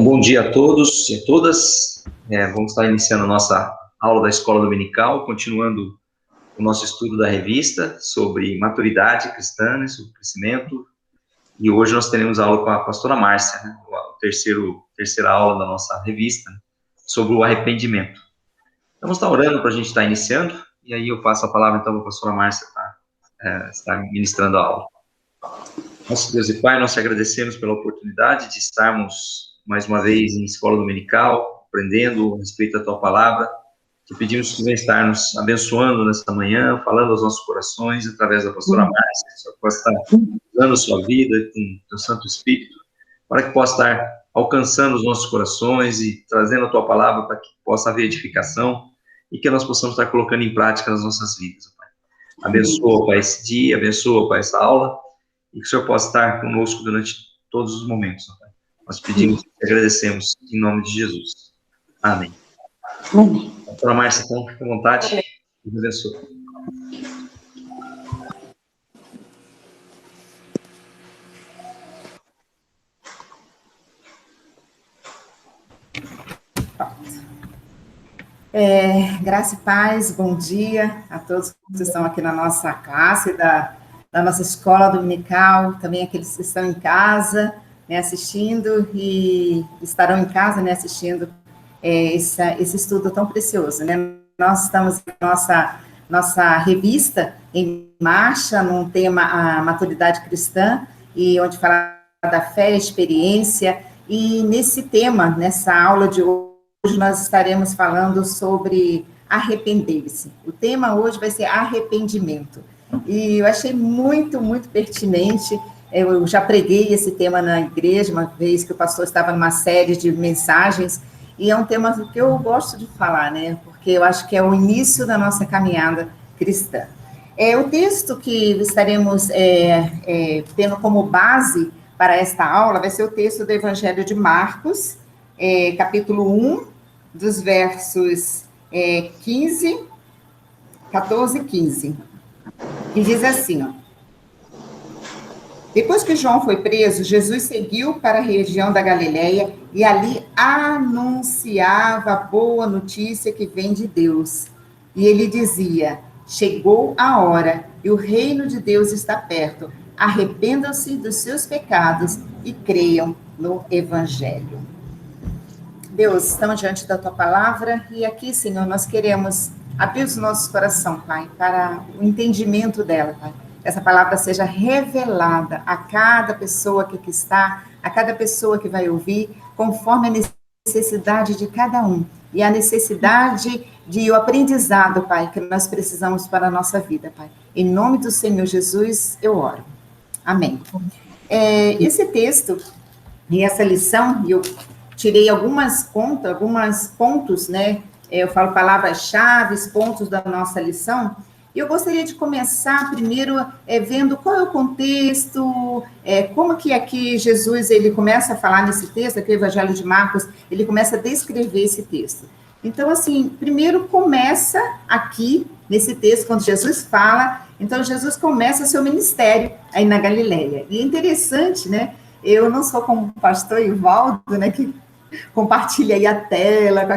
Bom, bom dia a todos e a todas. Vamos estar iniciando a nossa aula da Escola Dominical, continuando o nosso estudo da revista sobre maturidade cristã, sobre crescimento. E hoje nós teremos aula com a pastora Márcia, né? A terceira aula da nossa revista, sobre o arrependimento. Então, vamos estar orando para a gente estar iniciando, e aí eu passo a palavra então para a pastora Márcia para estar ministrando a aula. Nosso Deus e Pai, nós te agradecemos pela oportunidade de estarmos mais uma vez em escola dominical, aprendendo a respeito da tua palavra. Te pedimos que tu venha estar nos abençoando nesta manhã, falando aos nossos corações, através da pastora Márcia, que o Senhor possa estar usando a sua vida com o teu Santo Espírito, para que possa estar alcançando os nossos corações e trazendo a tua palavra para que possa haver edificação e que nós possamos estar colocando em prática nas nossas vidas, Pai. Abençoa, Pai, esse dia, abençoa, Pai, essa aula, e que o Senhor possa estar conosco durante todos os momentos, Pai. Nós pedimos e agradecemos em nome de Jesus. Amém. Amém. Doutora Márcia, então, fique à vontade. Deus abençoe. Graça e paz, bom dia a todos que estão aqui na nossa classe da nossa escola dominical, também aqueles que estão em casa, né, assistindo e estarão em casa, né, assistindo esse estudo tão precioso, né? Nós estamos em nossa revista em marcha, num tema a maturidade cristã, e onde fala da fé, experiência, e nesse tema, nessa aula de hoje, nós estaremos falando sobre arrepender-se. O tema hoje vai ser arrependimento. E eu achei muito, muito pertinente. Eu já preguei esse tema na igreja, uma vez que o pastor estava numa série de mensagens, e é um tema que eu gosto de falar, né? Porque eu acho que é o início da nossa caminhada cristã. O texto que estaremos tendo como base para esta aula vai ser o texto do Evangelho de Marcos, capítulo 1, dos versos 14 e 15, que diz assim, ó: Depois que João foi preso, Jesus seguiu para a região da Galileia e ali anunciava a boa notícia que vem de Deus. E ele dizia: chegou a hora e o reino de Deus está perto. Arrependam-se dos seus pecados e creiam no Evangelho. Deus, estamos diante da tua palavra e aqui, Senhor, nós queremos abrir os nossos corações, Pai, para o entendimento dela, Pai. Essa palavra seja revelada a cada pessoa que aqui está, a cada pessoa que vai ouvir, conforme a necessidade de cada um e a necessidade de o aprendizado, Pai, que nós precisamos para a nossa vida, Pai. Em nome do Senhor Jesus, eu oro. Amém. Esse texto e essa lição, eu tirei alguns pontos, né? Eu falo palavras-chave, pontos da nossa lição. E eu gostaria de começar primeiro vendo qual é o contexto, como que aqui Jesus ele começa a falar nesse texto, aqui o Evangelho de Marcos, ele começa a descrever esse texto. Então, assim, primeiro começa aqui, nesse texto, quando Jesus fala, então Jesus começa seu ministério aí na Galileia. E é interessante, né? Eu não sou como o pastor Ivaldo, né, que compartilha aí a tela com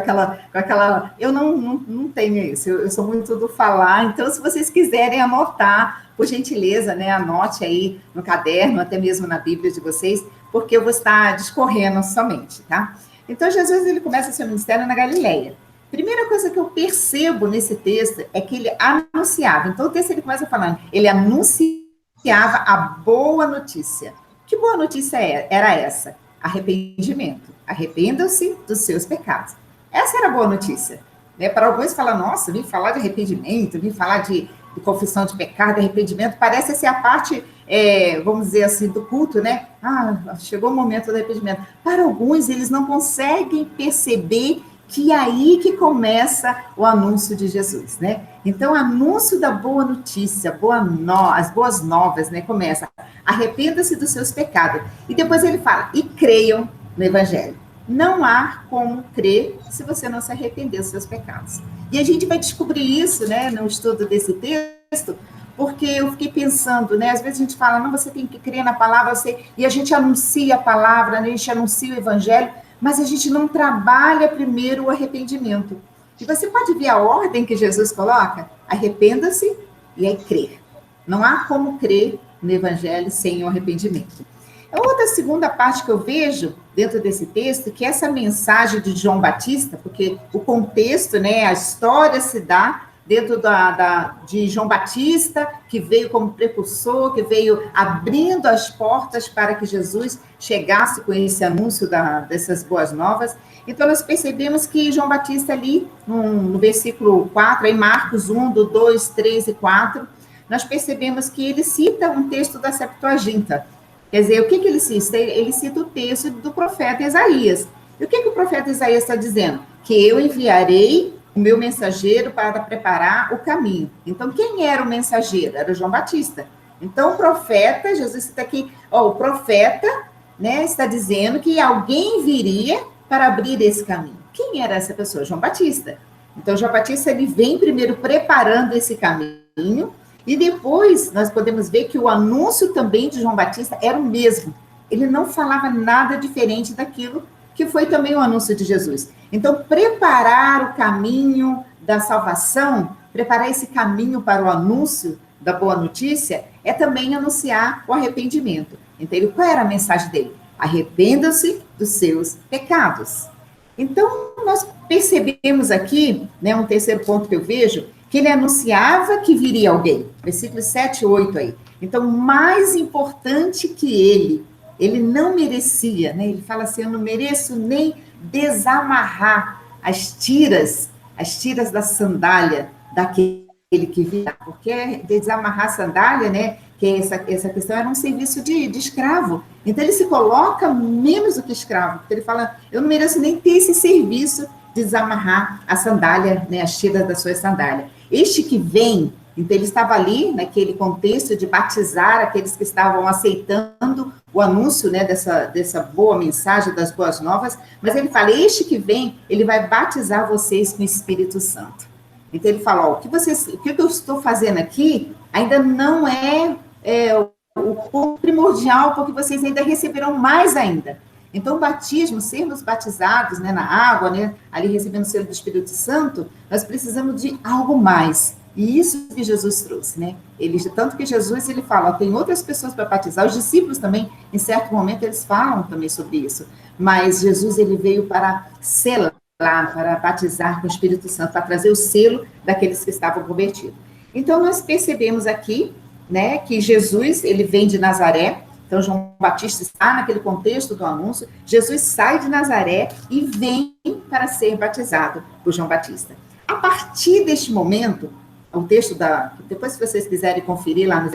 aquela... Eu não tenho isso, eu sou muito do falar, então se vocês quiserem anotar, por gentileza, né, anote aí no caderno, até mesmo na Bíblia de vocês, porque eu vou estar discorrendo somente, tá? Então Jesus, ele começa seu ministério na Galileia. Primeira coisa que eu percebo nesse texto é que ele anunciava, então o texto ele começa falando, ele anunciava a boa notícia. Que boa notícia era essa? Arrependimento. Arrependam-se dos seus pecados. Essa era a boa notícia. Né? Para alguns falar, nossa, vim falar de arrependimento, vim falar de confissão de pecado, de arrependimento, parece ser a parte, vamos dizer assim, do culto, né? Ah, chegou o momento do arrependimento. Para alguns, eles não conseguem perceber que é aí que começa o anúncio de Jesus, né? Então, o anúncio da boa notícia, as boas novas, né? Começa, arrependa-se dos seus pecados. E depois ele fala, e creiam no Evangelho. Não há como crer se você não se arrepender dos seus pecados. E a gente vai descobrir isso, né? No estudo desse texto, porque eu fiquei pensando, né? Às vezes a gente fala, não, você tem que crer na palavra, e a gente anuncia a palavra, né? A gente anuncia o Evangelho, mas a gente não trabalha primeiro o arrependimento. E você pode ver a ordem que Jesus coloca? Arrependa-se e aí crer. Não há como crer no evangelho sem o arrependimento. A outra segunda parte que eu vejo dentro desse texto, que é essa mensagem de João Batista, porque o contexto, né, a história se dá dentro de João Batista, que veio como precursor, que veio abrindo as portas para que Jesus chegasse com esse anúncio dessas boas novas. Então, nós percebemos que João Batista ali, no versículo 4, em Marcos 1, do 2, 3 e 4, nós percebemos que ele cita um texto da Septuaginta. Quer dizer, o que ele cita? Ele cita o texto do profeta Isaías. E o que o profeta Isaías está dizendo? Que eu enviarei o meu mensageiro para preparar o caminho. Então, quem era o mensageiro? Era João Batista. Então, o profeta, Jesus cita aqui, o profeta, né, está dizendo que alguém viria para abrir esse caminho. Quem era essa pessoa? João Batista. Então, João Batista, ele vem primeiro preparando esse caminho, e depois nós podemos ver que o anúncio também de João Batista era o mesmo. Ele não falava nada diferente daquilo que foi também o anúncio de Jesus. Então, preparar o caminho da salvação, preparar esse caminho para o anúncio da boa notícia, é também anunciar o arrependimento. Então, qual era a mensagem dele? Arrependa-se dos seus pecados. Então, nós percebemos aqui, né, um terceiro ponto que eu vejo, que ele anunciava que viria alguém. Versículos 7 e 8 aí. Então, mais importante que ele não merecia, né? Ele fala assim, eu não mereço nem desamarrar as tiras da sandália daquele que virá. Porque desamarrar a sandália, né? Que essa questão era um serviço de escravo. Então, ele se coloca menos do que escravo. Ele fala, eu não mereço nem ter esse serviço de desamarrar a sandália, né? As tiras da sua sandália. Este que vem, então ele estava ali naquele contexto de batizar aqueles que estavam aceitando o anúncio, né, dessa boa mensagem das boas novas, mas ele fala, este que vem, ele vai batizar vocês com o Espírito Santo. Então ele fala, o que eu estou fazendo aqui ainda não é o ponto primordial, porque vocês ainda receberão mais ainda. Então, o batismo, sermos batizados, né, na água, né, ali recebendo o selo do Espírito Santo, nós precisamos de algo mais. E isso que Jesus trouxe, né? Tanto que Jesus, ele fala, tem outras pessoas para batizar, os discípulos também, em certo momento, eles falam também sobre isso. Mas Jesus, ele veio para selar, para batizar com o Espírito Santo, para trazer o selo daqueles que estavam convertidos. Então, nós percebemos aqui, né, que Jesus, ele vem de Nazaré. Então, João Batista está naquele contexto do anúncio. Jesus sai de Nazaré e vem para ser batizado por João Batista. A partir deste momento, o texto depois, se vocês quiserem conferir lá no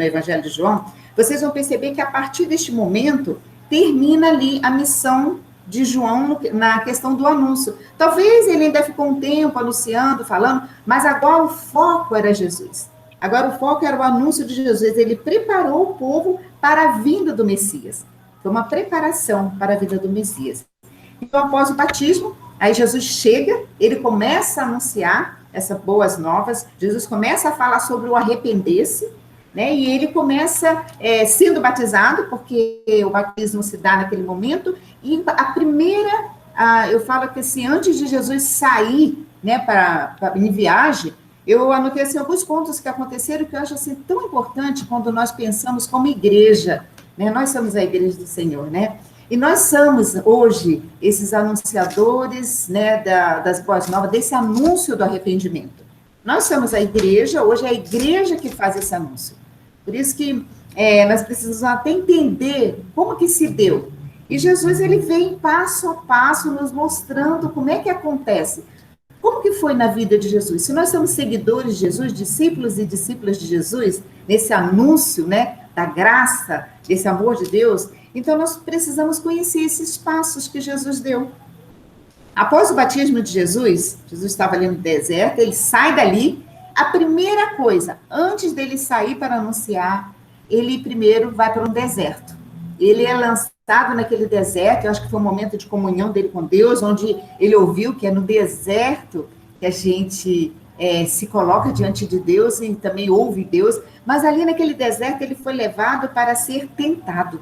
Evangelho de João, vocês vão perceber que a partir deste momento termina ali a missão de João na questão do anúncio. Talvez ele ainda ficou um tempo anunciando, falando, mas agora o foco era Jesus. Agora o foco era o anúncio de Jesus. Ele preparou o povo para a vinda do Messias. Foi uma preparação para a vinda do Messias. Então, após o batismo, aí Jesus chega, ele começa a anunciar essas boas novas, Jesus começa a falar sobre o arrepender-se, né? E ele começa sendo batizado, porque o batismo se dá naquele momento, e eu falo que assim, antes de Jesus sair, né, em viagem, eu anotei assim, alguns pontos que aconteceram que eu acho assim, tão importante quando nós pensamos como igreja, né? Nós somos a igreja do Senhor, né? E nós somos, hoje, esses anunciadores, né, das boas novas, desse anúncio do arrependimento. Nós somos a igreja, hoje é a igreja que faz esse anúncio. Por isso que nós precisamos até entender como que se deu. E Jesus, ele vem passo a passo nos mostrando como é que acontece. Como que foi na vida de Jesus? Se nós somos seguidores de Jesus, discípulos e discípulas de Jesus, nesse anúncio, né, da graça, desse amor de Deus, então nós precisamos conhecer esses passos que Jesus deu. Após o batismo de Jesus, Jesus estava ali no deserto, ele sai dali, a primeira coisa, antes dele sair para anunciar, ele primeiro vai para um deserto. Ele é lançado naquele deserto, eu acho que foi um momento de comunhão dele com Deus, onde ele ouviu que é no deserto que a gente se coloca diante de Deus e também ouve Deus, mas ali naquele deserto ele foi levado para ser tentado.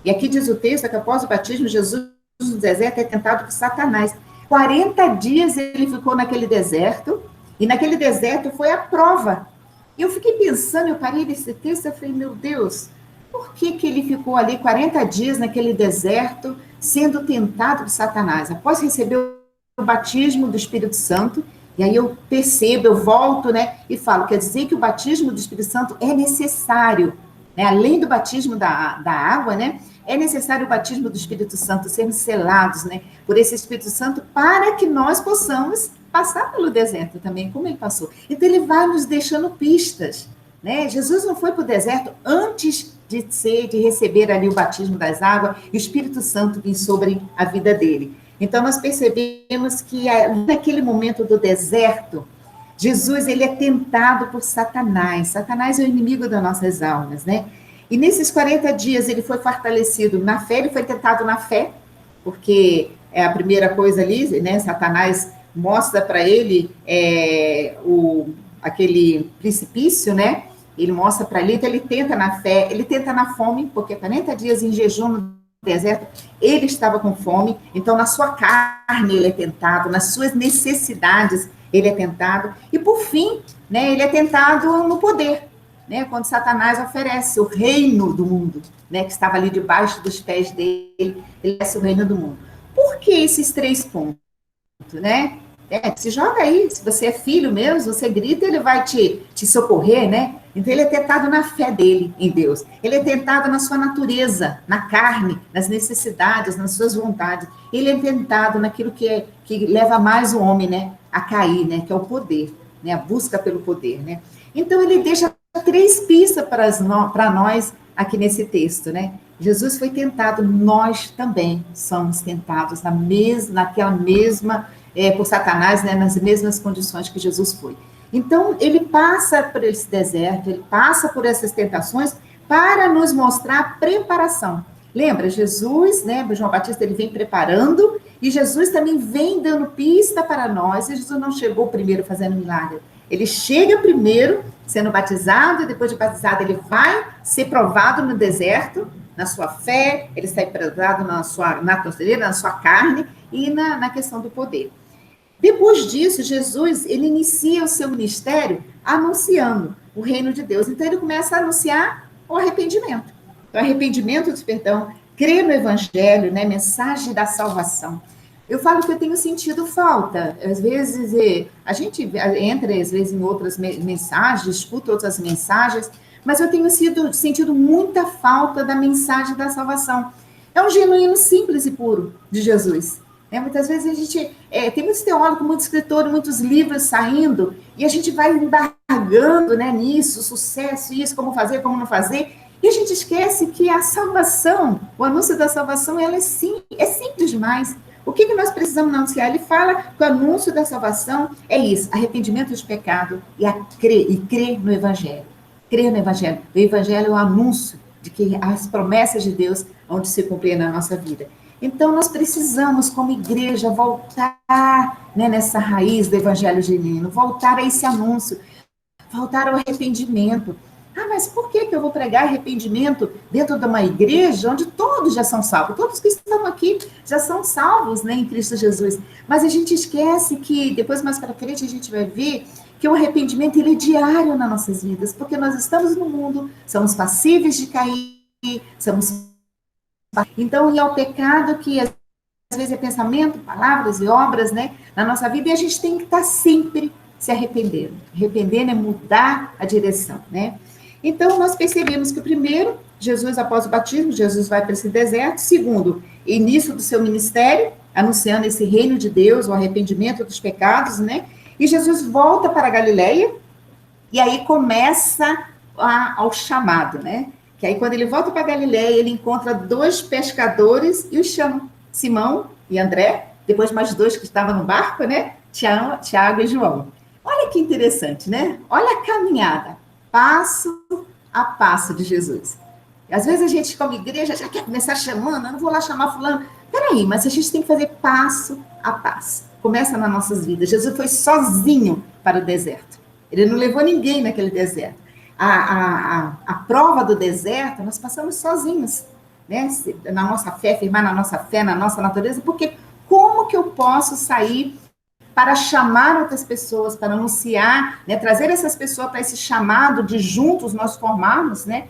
E aqui diz o texto que após o batismo, Jesus no deserto é tentado por Satanás. 40 dias ele ficou naquele deserto, e naquele deserto foi a prova. E eu fiquei pensando, eu parei nesse texto, eu falei, meu Deus, por que que ele ficou ali 40 dias naquele deserto, sendo tentado por Satanás? Após receber o batismo do Espírito Santo, e aí eu percebo, eu volto, né, e falo, quer dizer que o batismo do Espírito Santo é necessário, né, além do batismo da água, né, é necessário o batismo do Espírito Santo, sermos selados, né, por esse Espírito Santo, para que nós possamos passar pelo deserto também, como ele passou. Então, ele vai nos deixando pistas, né? Jesus não foi para o deserto antes de receber ali o batismo das águas e o Espírito Santo vir sobre a vida dele. Então, nós percebemos que naquele momento do deserto, Jesus, ele é tentado por Satanás. Satanás é o inimigo das nossas almas, né? E nesses 40 dias ele foi fortalecido na fé, ele foi tentado na fé, porque é a primeira coisa ali, né? Satanás mostra para ele aquele precipício, né? Ele mostra para ele, então ele tenta na fé, ele tenta na fome, porque 40 dias em jejum no deserto, ele estava com fome, então na sua carne ele é tentado, nas suas necessidades ele é tentado, e por fim, né, ele é tentado no poder, né, quando Satanás oferece o reino do mundo, né, que estava ali debaixo dos pés dele, ele oferece o reino do mundo. Por que esses 3 pontos, né? Se joga aí, se você é filho mesmo, você grita, ele vai te socorrer, né? Então, ele é tentado na fé dele em Deus. Ele é tentado na sua natureza, na carne, nas necessidades, nas suas vontades. Ele é tentado naquilo que leva mais o homem, né, a cair, né, que é o poder, né, a busca pelo poder, né? Então, ele deixa 3 pistas para nós aqui nesse texto, né? Jesus foi tentado, nós também somos tentados naquela mesma, por Satanás, né, nas mesmas condições que Jesus foi. Então, ele passa por esse deserto, ele passa por essas tentações para nos mostrar a preparação. Lembra, Jesus, né, João Batista, ele vem preparando, e Jesus também vem dando pista para nós, e Jesus não chegou primeiro fazendo milagre. Ele chega primeiro sendo batizado, e depois de batizado ele vai ser provado no deserto, na sua fé, ele está provado na sua carne e na questão do poder. Depois disso, Jesus, ele inicia o seu ministério anunciando o reino de Deus. Então, ele começa a anunciar o arrependimento. O arrependimento, perdão, crer no evangelho, né, mensagem da salvação. Eu falo que eu tenho sentido falta. Às vezes, a gente entra, às vezes, em outras mensagens, escuta outras mensagens, mas eu tenho sentido muita falta da mensagem da salvação. É um genuíno simples e puro de Jesus. Muitas vezes a gente tem muitos teólogos, muitos escritores, muitos livros saindo, e a gente vai embargando, né, nisso, sucesso, isso, como fazer, como não fazer, e a gente esquece que a salvação, o anúncio da salvação, ela é simples demais. O que nós precisamos anunciar? Ele fala que o anúncio da salvação é isso, arrependimento dos pecados e crer no Evangelho. Crer no Evangelho. O Evangelho é o anúncio de que as promessas de Deus vão de se cumprir na nossa vida. Então, nós precisamos, como igreja, voltar, né, nessa raiz do evangelho genuíno, voltar a esse anúncio, voltar ao arrependimento. Ah, mas por que eu vou pregar arrependimento dentro de uma igreja onde todos já são salvos? Todos que estão aqui já são salvos, né, em Cristo Jesus. Mas a gente esquece que, depois mais para frente, a gente vai ver que o arrependimento ele é diário nas nossas vidas, porque nós estamos no mundo, somos passíveis de cair, Então, é o pecado que às vezes é pensamento, palavras e obras, né, na nossa vida, e a gente tem que estar sempre se arrependendo. Arrependendo é mudar a direção, né? Então, nós percebemos que, primeiro, Jesus, após o batismo, Jesus vai para esse deserto. Segundo, início do seu ministério, anunciando esse reino de Deus, o arrependimento dos pecados, né? E Jesus volta para a Galileia, e aí começa ao chamado, né? Que aí, quando ele volta para Galileia, ele encontra 2 pescadores e os chama, Simão e André, depois mais 2 que estavam no barco, né? Tiago e João. Olha que interessante, né? Olha a caminhada, passo a passo de Jesus. Às vezes a gente, como igreja, já quer começar chamando, eu não vou lá chamar fulano. Peraí, mas a gente tem que fazer passo a passo. Começa nas nossas vidas. Jesus foi sozinho para o deserto. Ele não levou ninguém naquele deserto. A prova do deserto, nós passamos sozinhos. né, na nossa fé, firmar na nossa fé, na nossa natureza, porque como que eu posso sair para chamar outras pessoas, para anunciar, né, trazer essas pessoas para esse chamado de juntos nós formarmos, né,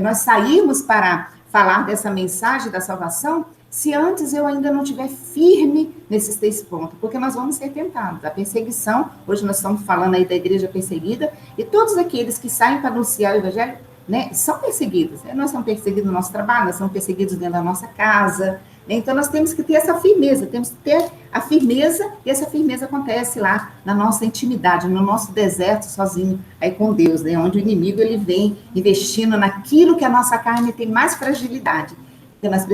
nós sairmos para falar dessa mensagem da salvação, se antes eu ainda não estiver firme nesses 3 pontos, porque nós vamos ser tentados. A perseguição, hoje nós estamos falando aí da igreja perseguida, e todos aqueles que saem para anunciar o evangelho, né, são perseguidos. Nós somos perseguidos no nosso trabalho, nós somos perseguidos dentro da nossa casa, né? Então nós temos que ter essa firmeza, temos que ter a firmeza, e essa firmeza acontece lá na nossa intimidade, no nosso deserto sozinho, aí com Deus, né, onde o inimigo ele vem investindo naquilo que a nossa carne tem mais fragilidade, que nós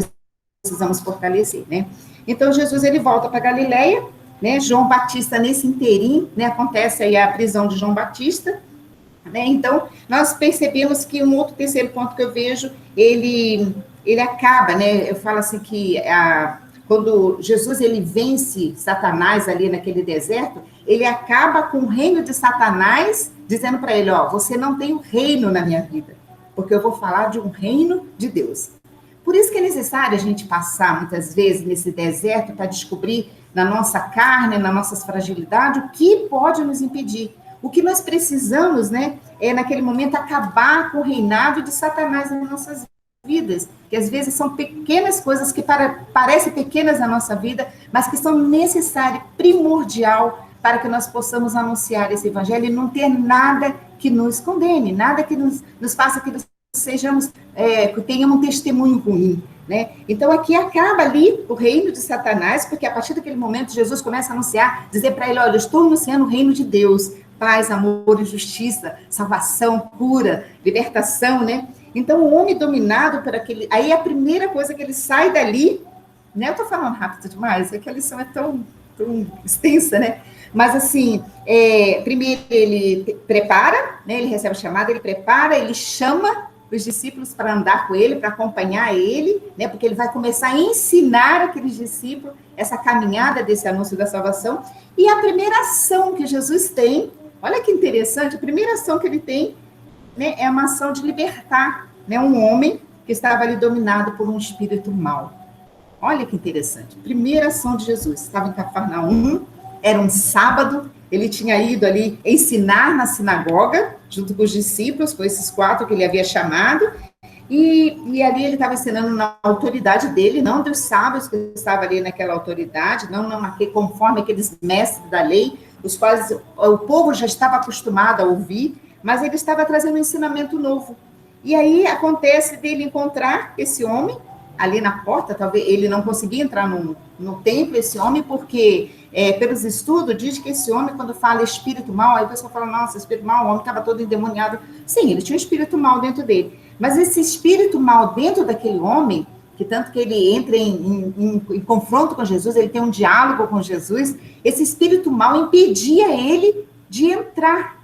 precisamos fortalecer, né? Então Jesus ele volta para Galileia, né? João Batista nesse inteirinho, né? Acontece aí a prisão de João Batista, né? Então nós percebemos que um outro terceiro ponto que eu vejo, ele acaba, né? Eu falo assim que quando Jesus ele vence Satanás ali naquele deserto, ele acaba com o reino de Satanás, dizendo para ele, ó, você não tem o reino na minha vida, porque eu vou falar de um reino de Deus. Por isso que é necessário a gente passar, muitas vezes, nesse deserto para descobrir na nossa carne, nas nossas fragilidades, o que pode nos impedir. O que nós precisamos, né, é, naquele momento, acabar com o reinado de Satanás nas nossas vidas, que às vezes são pequenas coisas que parecem pequenas na nossa vida, mas que são necessárias, primordial, para que nós possamos anunciar esse evangelho e não ter nada que nos condene, nada que nos faça que sejamos, que tenhamos um testemunho ruim, né? Então aqui acaba ali o reino de Satanás, porque a partir daquele momento Jesus começa a anunciar, dizer para ele, olha, eu estou anunciando o reino de Deus, paz, amor e justiça, salvação, cura, libertação, né? Então o homem dominado por aquele, aí a primeira coisa que ele sai dali, né? Eu estou falando rápido demais, é que a lição é tão extensa, né? Mas assim, primeiro ele prepara, né? Ele recebe a chamada, ele prepara, ele chama os discípulos para andar com ele, para acompanhar ele, né? Porque ele vai começar a ensinar aqueles discípulos essa caminhada desse anúncio da salvação. E a primeira ação que Jesus tem, olha que interessante, a primeira ação que ele tem, né, é uma ação de libertar, né, um homem que estava ali dominado por um espírito mau. Olha que interessante. Primeira ação de Jesus, estava em Cafarnaum, era um sábado, ele tinha ido ali ensinar na sinagoga, junto com os discípulos, com esses 4 que ele havia chamado, e ali ele estava ensinando na autoridade dele, não dos sábios que estavam ali naquela autoridade, não conforme aqueles mestres da lei, os quais o povo já estava acostumado a ouvir, mas ele estava trazendo um ensinamento novo. E aí acontece dele encontrar esse homem ali na porta, talvez ele não conseguia entrar no templo, esse homem, porque pelos estudos diz que esse homem, quando fala espírito mau, aí o pessoal fala, nossa, espírito mau, o homem estava todo endemoniado. Sim, ele tinha um espírito mau dentro dele, mas esse espírito mau dentro daquele homem, que tanto que ele entra em confronto com Jesus, ele tem um diálogo com Jesus, esse espírito mau impedia ele de entrar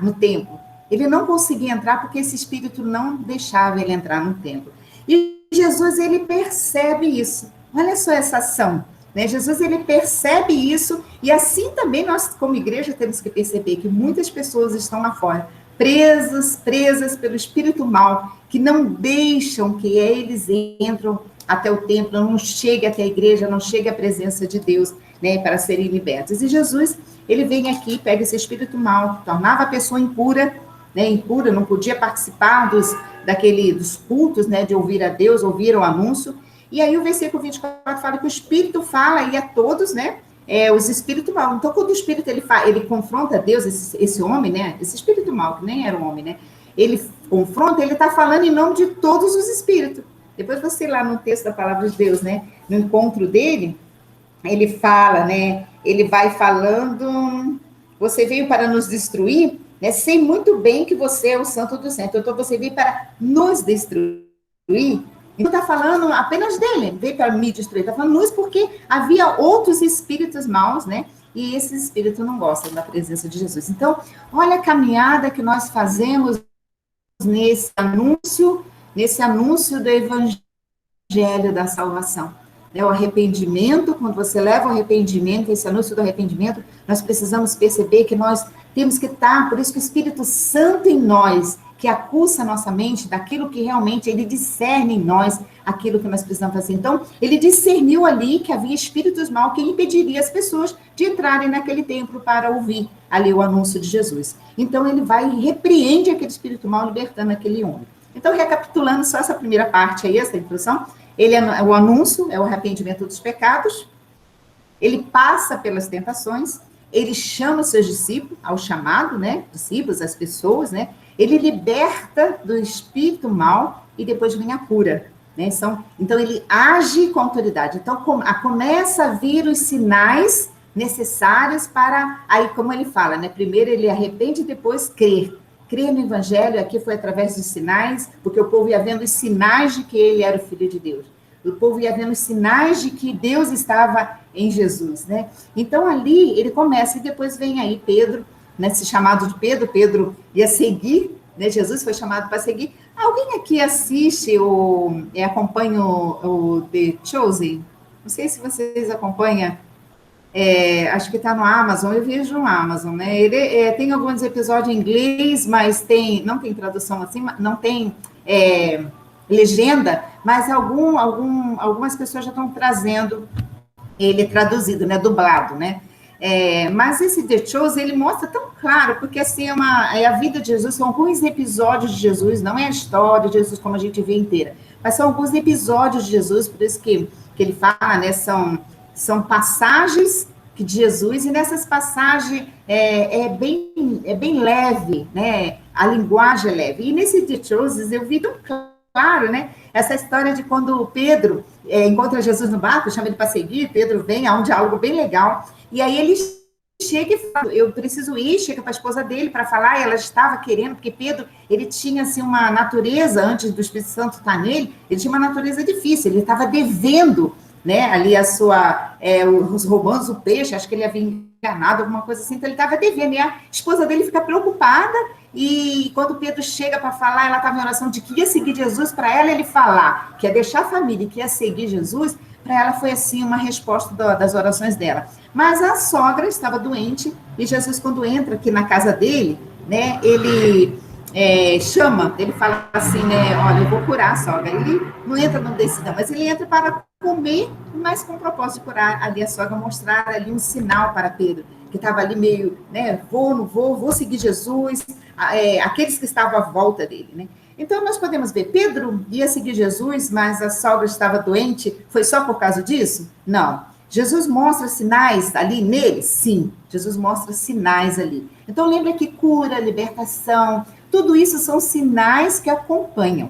no templo. Ele não conseguia entrar porque esse espírito não deixava ele entrar no templo. E Jesus, ele percebe isso. Olha só essa ação, né? Jesus, ele percebe isso, e assim também nós, como igreja, temos que perceber que muitas pessoas estão lá fora, presas pelo espírito mau, que não deixam que eles entram até o templo, não cheguem até a igreja, não cheguem à presença de Deus, né, para serem libertos. E Jesus, ele vem aqui, pega esse espírito mau, tornava a pessoa impura, né, impura, não podia participar dos cultos, né, de ouvir a Deus, ouvir o anúncio. E aí o versículo 24 fala que o Espírito fala aí a todos, né, os espíritos maus. Então, quando o Espírito ele confronta Deus, esse homem, né, esse espírito mau, que nem era um homem, né, ele confronta, ele está falando em nome de todos os espíritos. Depois você lá no texto da palavra de Deus, né, no encontro dele, ele fala, né, ele vai falando, você veio para nos destruir, né, sei muito bem que você é o santo do santo, então você veio para nos destruir. Não está falando apenas dele, veio para me destruir, está falando nos porque havia outros espíritos maus, né, e esses espíritos não gostam da presença de Jesus. Então, olha a caminhada que nós fazemos nesse anúncio do evangelho da salvação. O arrependimento, quando você leva o arrependimento, esse anúncio do arrependimento, nós precisamos perceber que nós temos que estar, por isso que o Espírito Santo em nós, que acusa a nossa mente daquilo que realmente ele discerne em nós, aquilo que nós precisamos fazer. Então, ele discerniu ali que havia espíritos maus que impediriam as pessoas de entrarem naquele templo para ouvir ali o anúncio de Jesus. Então, ele vai e repreende aquele espírito mau, libertando aquele homem. Então, recapitulando só essa primeira parte aí, essa introdução, o anúncio é o arrependimento dos pecados, ele passa pelas tentações, ele chama os seus discípulos, ao chamado, né, discípulos, as pessoas, né, ele liberta do espírito mal e depois vem a cura, né, então ele age com autoridade, então começa a vir os sinais necessários para, aí como ele fala, né, primeiro ele arrepende e depois crer no evangelho, aqui foi através dos sinais, porque o povo ia vendo os sinais de que ele era o Filho de Deus. O povo ia vendo os sinais de que Deus estava em Jesus, né? Então, ali, ele começa, e depois vem aí Pedro, né, se chamado de Pedro, Pedro ia seguir, né? Jesus foi chamado para seguir. Alguém aqui assiste ou acompanha o The Chosen? Não sei se vocês acompanham. Acho que está no Amazon, eu vejo no Amazon, né? Ele tem alguns episódios em inglês, mas não tem tradução assim, não tem legenda, mas algumas pessoas já estão trazendo ele traduzido, né? Dublado, né? Mas esse The Chosen, ele mostra tão claro, porque assim é a vida de Jesus, são alguns episódios de Jesus, não é a história de Jesus como a gente vê inteira, mas são alguns episódios de Jesus, por isso que ele fala, né? São passagens de Jesus, e nessas passagens é bem leve, né? A linguagem é leve. E nesse The Chosen eu vi tão claro, né? Essa história de quando Pedro encontra Jesus no barco, chama ele para seguir, Pedro vem, há um diálogo bem legal, e aí ele chega e fala, eu preciso ir, chega para a esposa dele para falar, e ela estava querendo, porque Pedro, ele tinha assim uma natureza, antes do Espírito Santo estar nele, ele tinha uma natureza difícil, ele estava devendo, né, ali os romanos, o peixe, acho que ele havia enganado, alguma coisa assim, então ele estava devendo, e a esposa dele fica preocupada, e quando Pedro chega para falar, ela estava em oração de que ia seguir Jesus, para ela ele falar que ia deixar a família e que ia seguir Jesus, para ela foi assim uma resposta das orações dela. Mas a sogra estava doente, e Jesus, quando entra aqui na casa dele, né, ele chama, ele fala assim, né, olha, eu vou curar a sogra. Ele não entra no decisão, mas ele entra para comer, mas com o propósito de curar ali a sogra, mostrar ali um sinal para Pedro, que estava ali meio, né, vou seguir Jesus, aqueles que estavam à volta dele, né. Então, nós podemos ver, Pedro ia seguir Jesus, mas a sogra estava doente, foi só por causa disso? Não. Jesus mostra sinais ali nele? Sim, Jesus mostra sinais ali. Então, lembra que cura, libertação, tudo isso são sinais que acompanham.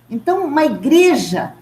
Então, uma igreja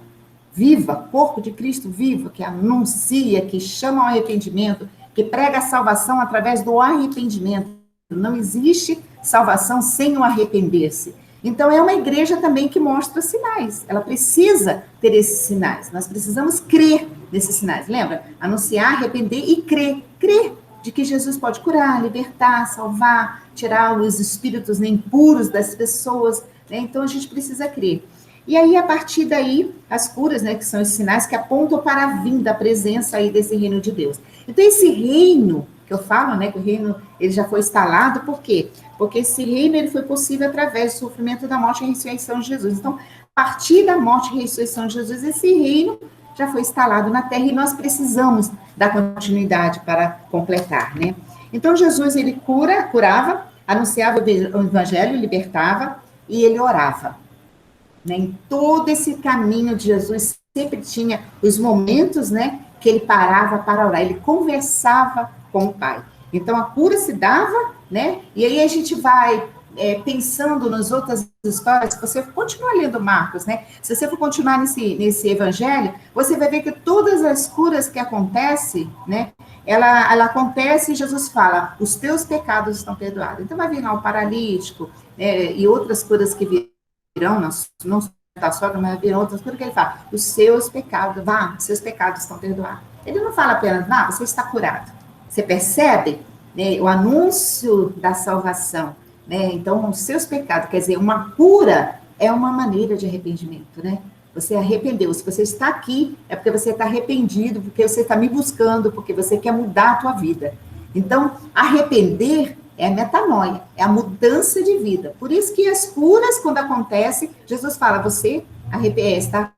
viva, corpo de Cristo vivo, que anuncia, que chama ao arrependimento, que prega a salvação através do arrependimento. Não existe salvação sem o arrepender-se. Então, é uma igreja também que mostra sinais. Ela precisa ter esses sinais. Nós precisamos crer nesses sinais. Lembra? Anunciar, arrepender e crer. Crer de que Jesus pode curar, libertar, salvar, tirar os espíritos impuros das pessoas. Né? Então, a gente precisa crer. E aí, a partir daí, as curas, né, que são os sinais que apontam para a vinda, a presença aí desse reino de Deus. Então, esse reino que eu falo, né, que o reino ele já foi instalado, por quê? Porque esse reino ele foi possível através do sofrimento, da morte e ressurreição de Jesus. Então, a partir da morte e ressurreição de Jesus, esse reino já foi instalado na terra e nós precisamos dar continuidade para completar, né? Então, Jesus, ele curava, anunciava o evangelho, libertava e ele orava. Né? Em todo esse caminho de Jesus, sempre tinha os momentos, né, que ele parava para orar, ele conversava com o Pai. Então, a cura se dava, né, e aí a gente vai pensando nas outras histórias, se você continuar lendo Marcos, né, se você for continuar nesse evangelho, você vai ver que todas as curas que acontecem, né, ela acontece e Jesus fala, os teus pecados estão perdoados. Então, vai vir lá o paralítico, e outras curas que virão, não da sogra, mas virão outras curas que ele fala, os seus pecados, seus pecados estão perdoados. Ele não fala apenas, você está curado. Você percebe, né, o anúncio da salvação, né? Então, os seus pecados, quer dizer, uma cura é uma maneira de arrependimento, né? Você arrependeu. Se você está aqui, é porque você está arrependido, porque você está me buscando, porque você quer mudar a tua vida. Então, arrepender É a metanoia, é a mudança de vida. Por isso que as curas, quando acontecem, Jesus fala, você está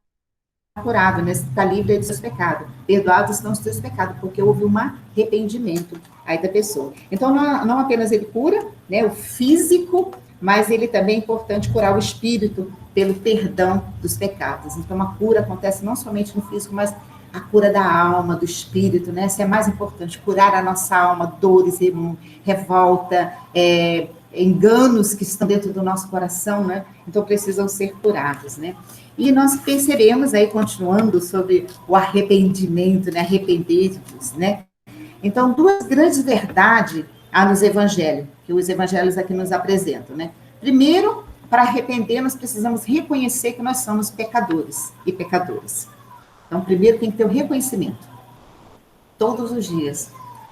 curado, né? Está livre dos seus pecados. Perdoados estão os teus pecados, porque houve um arrependimento aí da pessoa. Então, não apenas ele cura, né, o físico, mas ele também é importante curar o espírito pelo perdão dos pecados. Então, a cura acontece não somente no físico, mas a cura da alma, do espírito, né? Isso é mais importante, curar a nossa alma, dores, revolta, enganos que estão dentro do nosso coração, né? Então, precisam ser curados, né? E nós percebemos aí, continuando sobre o arrependimento, né? Arrepender-vos, né? Então, duas grandes verdades há nos evangelhos, que os evangelhos aqui nos apresentam, né? Primeiro, para arrepender, nós precisamos reconhecer que nós somos pecadores e pecadoras. Então, primeiro tem que ter o reconhecimento, todos os dias.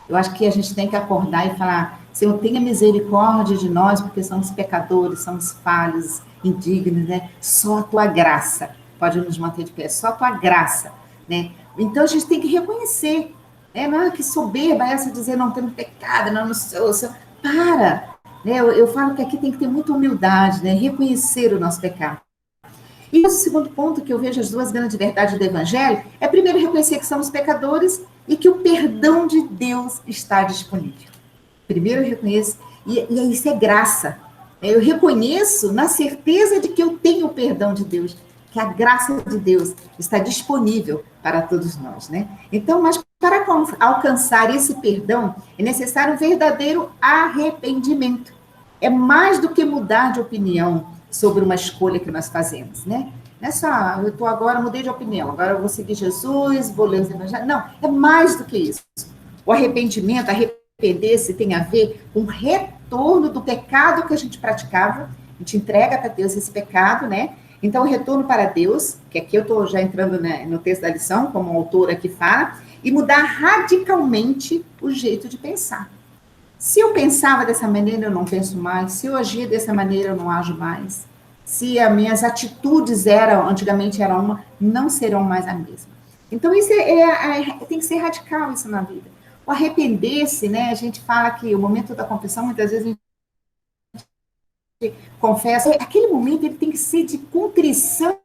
Eu acho que a gente tem que acordar e falar, Senhor, tenha misericórdia de nós, porque somos pecadores, somos falhos, indignos, né? Só a tua graça pode nos manter de pé, só a tua graça, né? Então, a gente tem que reconhecer, né? Não é que soberba essa dizer, não temos pecado, não sou. Para! Né? Eu falo que aqui tem que ter muita humildade, né? Reconhecer o nosso pecado. E o segundo ponto que eu vejo as duas grandes verdades do Evangelho é, primeiro, reconhecer que somos pecadores e que o perdão de Deus está disponível. Primeiro eu reconheço, e isso é graça. Eu reconheço na certeza de que eu tenho o perdão de Deus, que a graça de Deus está disponível para todos nós, né? Então, mas para alcançar esse perdão, é necessário um verdadeiro arrependimento. É mais do que mudar de opinião sobre uma escolha que nós fazemos, né? Não é só, eu agora mudei de opinião, agora eu vou seguir Jesus, vou ler os evangelhos. Não, é mais do que isso. O arrependimento, arrepender-se tem a ver com o retorno do pecado que a gente praticava, a gente entrega para Deus esse pecado, né? Então, o retorno para Deus, que aqui eu estou já entrando, né, no texto da lição, como o autor aqui fala, e mudar radicalmente o jeito de pensar. Se eu pensava dessa maneira, eu não penso mais. Se eu agia dessa maneira, eu não ajo mais. Se as minhas atitudes antigamente eram uma, não serão mais a mesma. Então, isso tem que ser radical, isso na vida. O arrepender-se, né? A gente fala que o momento da confissão, muitas vezes a gente confessa. Aquele momento, ele tem que ser de contrição,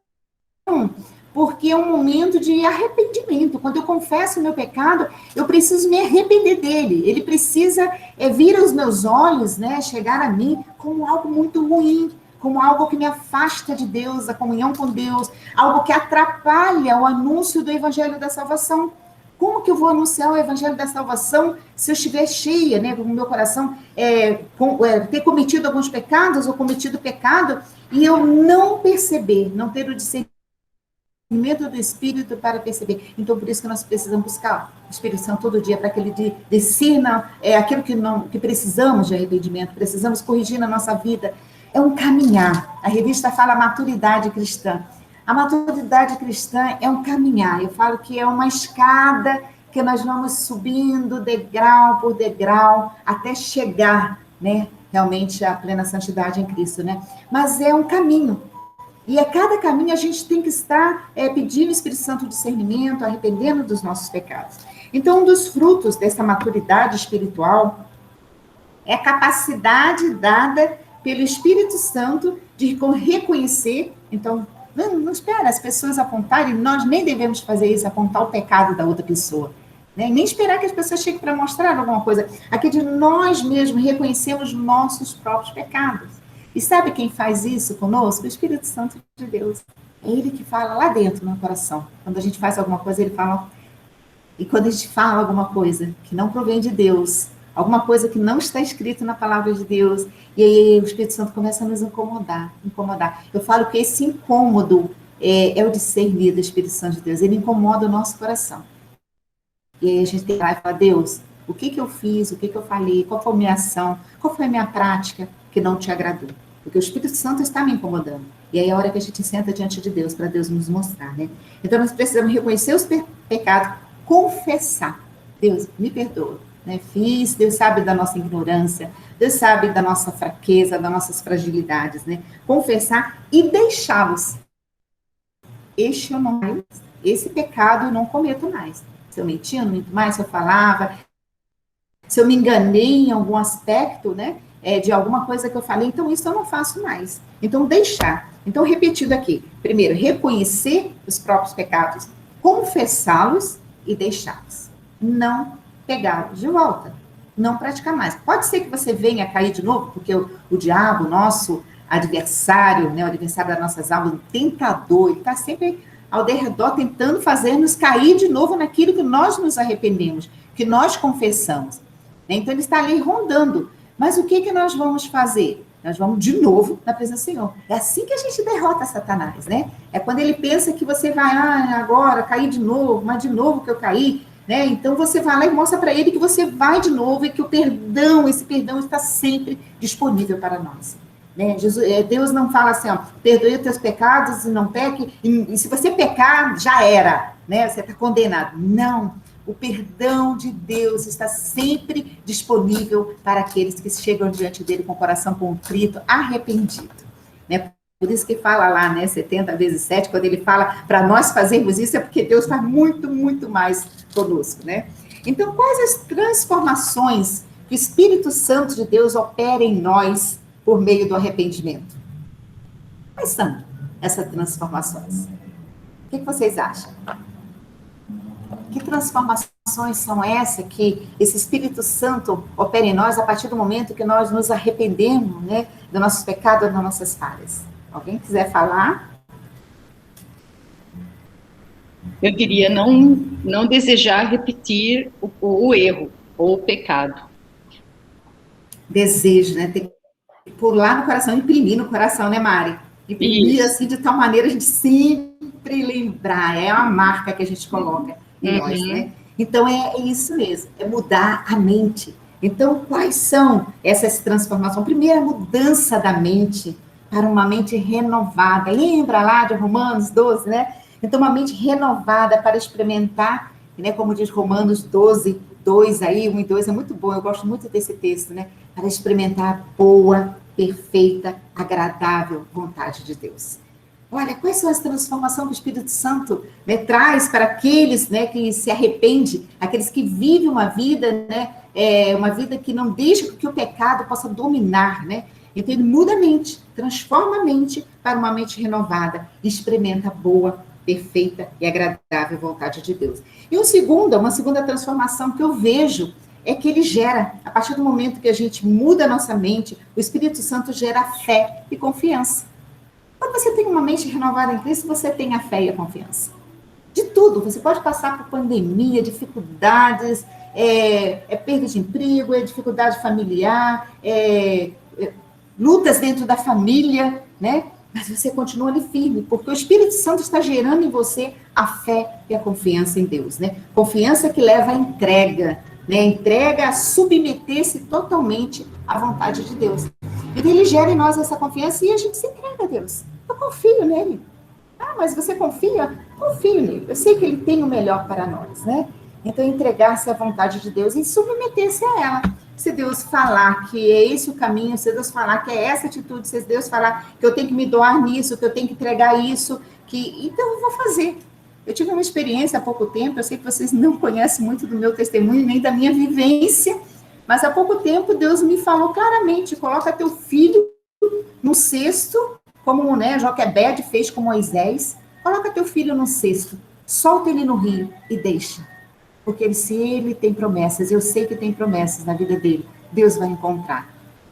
porque é um momento de arrependimento. Quando eu confesso o meu pecado, eu preciso me arrepender dele. Ele precisa vir aos meus olhos, né, chegar a mim como algo muito ruim, como algo que me afasta de Deus, da comunhão com Deus, algo que atrapalha o anúncio do evangelho da salvação. Como que eu vou anunciar o evangelho da salvação se eu estiver cheia, né, com o meu coração ter cometido alguns pecados ou cometido pecado e eu não perceber, não ter o discernimento do Espírito para perceber. Então, por isso que nós precisamos buscar o Espírito Santo todo dia, para que ele ensina aquilo que precisamos de arrependimento, precisamos corrigir na nossa vida. É um caminhar. A revista fala maturidade cristã. A maturidade cristã é um caminhar. Eu falo que é uma escada que nós vamos subindo degrau por degrau até chegar, né, realmente à plena santidade em Cristo, né? Mas é um caminho. E a cada caminho a gente tem que estar pedindo o Espírito Santo discernimento, arrependendo dos nossos pecados. Então, um dos frutos dessa maturidade espiritual é a capacidade dada pelo Espírito Santo de reconhecer. Então, não espera as pessoas apontarem, nós nem devemos fazer isso, apontar o pecado da outra pessoa. Né? Nem esperar que as pessoas cheguem para mostrar alguma coisa. Aqui de nós mesmos reconhecemos nossos próprios pecados. E sabe quem faz isso conosco? O Espírito Santo de Deus. É ele que fala lá dentro no coração. Quando a gente faz alguma coisa, ele fala. E quando a gente fala alguma coisa que não provém de Deus, alguma coisa que não está escrito na palavra de Deus, e aí o Espírito Santo começa a nos incomodar. Eu falo que esse incômodo é o discernir do Espírito Santo de Deus. Ele incomoda o nosso coração. E aí a gente tem que falar, Deus, o que eu fiz, o que eu falei, qual foi a minha ação, qual foi a minha prática que não te agradou? Porque o Espírito Santo está me incomodando. E aí é a hora que a gente senta diante de Deus, para Deus nos mostrar, né? Então nós precisamos reconhecer os pecados, confessar. Deus, me perdoa. Né? Deus sabe da nossa ignorância, Deus sabe da nossa fraqueza, das nossas fragilidades, né? Confessar e deixá-los. Esse pecado eu não cometo mais. Se eu mentia, eu não minto mais, se eu falava, Se eu me enganei em algum aspecto, né, de alguma coisa que eu falei, então isso eu não faço mais. Então, deixar. Então, repetido aqui. Primeiro, reconhecer os próprios pecados, confessá-los e deixá-los. Não pegá-los de volta. Não praticar mais. Pode ser que você venha a cair de novo, porque o diabo, nosso adversário, né, o adversário das nossas almas, o tentador, ele está sempre ao derredor tentando fazer-nos cair de novo naquilo que nós nos arrependemos, que nós confessamos. Então, ele está ali rondando. Mas o que nós vamos fazer? Nós vamos de novo na presença do Senhor. É assim que a gente derrota Satanás, né? É quando ele pensa que você vai, agora cair de novo, mas de novo que eu caí, né? Então você vai lá e mostra para ele que você vai de novo e que o perdão, esse perdão está sempre disponível para nós. Né? Deus não fala assim, ó, perdoe os teus pecados e não peque, e se você pecar, já era, né? Você está condenado. Não. O perdão de Deus está sempre disponível para aqueles que chegam diante dele com o coração contrito, arrependido. Né? Por isso que fala lá, né, 70 vezes 7, quando ele fala para nós fazermos isso, é porque Deus faz muito, muito mais conosco. Né? Então, quais as transformações que o Espírito Santo de Deus opera em nós por meio do arrependimento? Quais são essas transformações? O que vocês acham? Que transformações são essas que esse Espírito Santo opera em nós a partir do momento que nós nos arrependemos, né, dos nossos pecados, das nossas falhas? Alguém quiser falar? Eu diria não desejar repetir o erro ou o pecado. Desejo, né? Tem que pular no coração, imprimir no coração, né, Mari? Imprimir assim de tal maneira a gente sempre lembrar. É uma marca que a gente coloca em nós, né? Então, é isso mesmo, é mudar a mente. Então, quais são essas transformações? Primeiro, a mudança da mente para uma mente renovada. Lembra lá de Romanos 12, né? Então, uma mente renovada para experimentar, né? Como diz Romanos 12, 2 aí, 1 e 2, é muito bom, eu gosto muito desse texto, né? Para experimentar a boa, perfeita, agradável vontade de Deus. Olha, quais são as transformações que o Espírito Santo, né, traz para aqueles, né, que se arrependem, aqueles que vivem uma vida, né, uma vida que não deixa que o pecado possa dominar, né? Então ele muda a mente, transforma a mente para uma mente renovada, e experimenta a boa, perfeita e agradável vontade de Deus. E uma segunda transformação que eu vejo é que ele gera, a partir do momento que a gente muda a nossa mente, o Espírito Santo gera fé e confiança. Quando você tem uma mente renovada em Cristo, você tem a fé e a confiança. De tudo, você pode passar por pandemia, dificuldades, perda de emprego, dificuldade familiar, lutas dentro da família, né? Mas você continua ali firme, porque o Espírito Santo está gerando em você a fé e a confiança em Deus, né? Confiança que leva à entrega, né? Entrega a submeter-se totalmente à vontade de Deus. E ele gera em nós essa confiança e a gente se entrega a Deus. Eu confio nele. Mas você confia? Confio nele. Eu sei que ele tem o melhor para nós, né? Então, entregar-se à vontade de Deus e submeter-se a ela. Se Deus falar que é esse o caminho, se Deus falar que é essa atitude, se Deus falar que eu tenho que me doar nisso, que eu tenho que entregar isso, então eu vou fazer. Eu tive uma experiência há pouco tempo, eu sei que vocês não conhecem muito do meu testemunho, nem da minha vivência, mas há pouco tempo Deus me falou claramente, coloca teu filho no cesto, como, né, Joquebede fez com Moisés, coloca teu filho no cesto, solta ele no rio e deixa. Porque se ele tem promessas, eu sei que tem promessas na vida dele, Deus vai encontrar.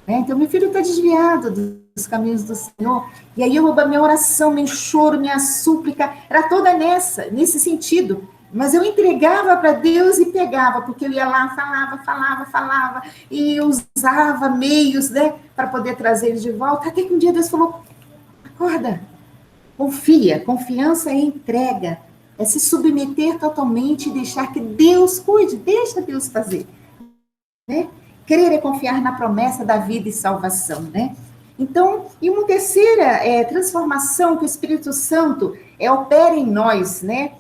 Né? Então, meu filho está desviado dos caminhos do Senhor. E aí, minha oração, meu choro, minha súplica, era toda nesse sentido. Mas eu entregava para Deus e pegava, porque eu ia lá, falava, e usava meios, né, para poder trazer ele de volta. Até que um dia Deus falou, acorda, confia, confiança é entrega. É se submeter totalmente e deixar que Deus cuide, deixa Deus fazer. Né? Crer é confiar na promessa da vida e salvação, né? Então, e uma terceira transformação que o Espírito Santo opera em nós, né?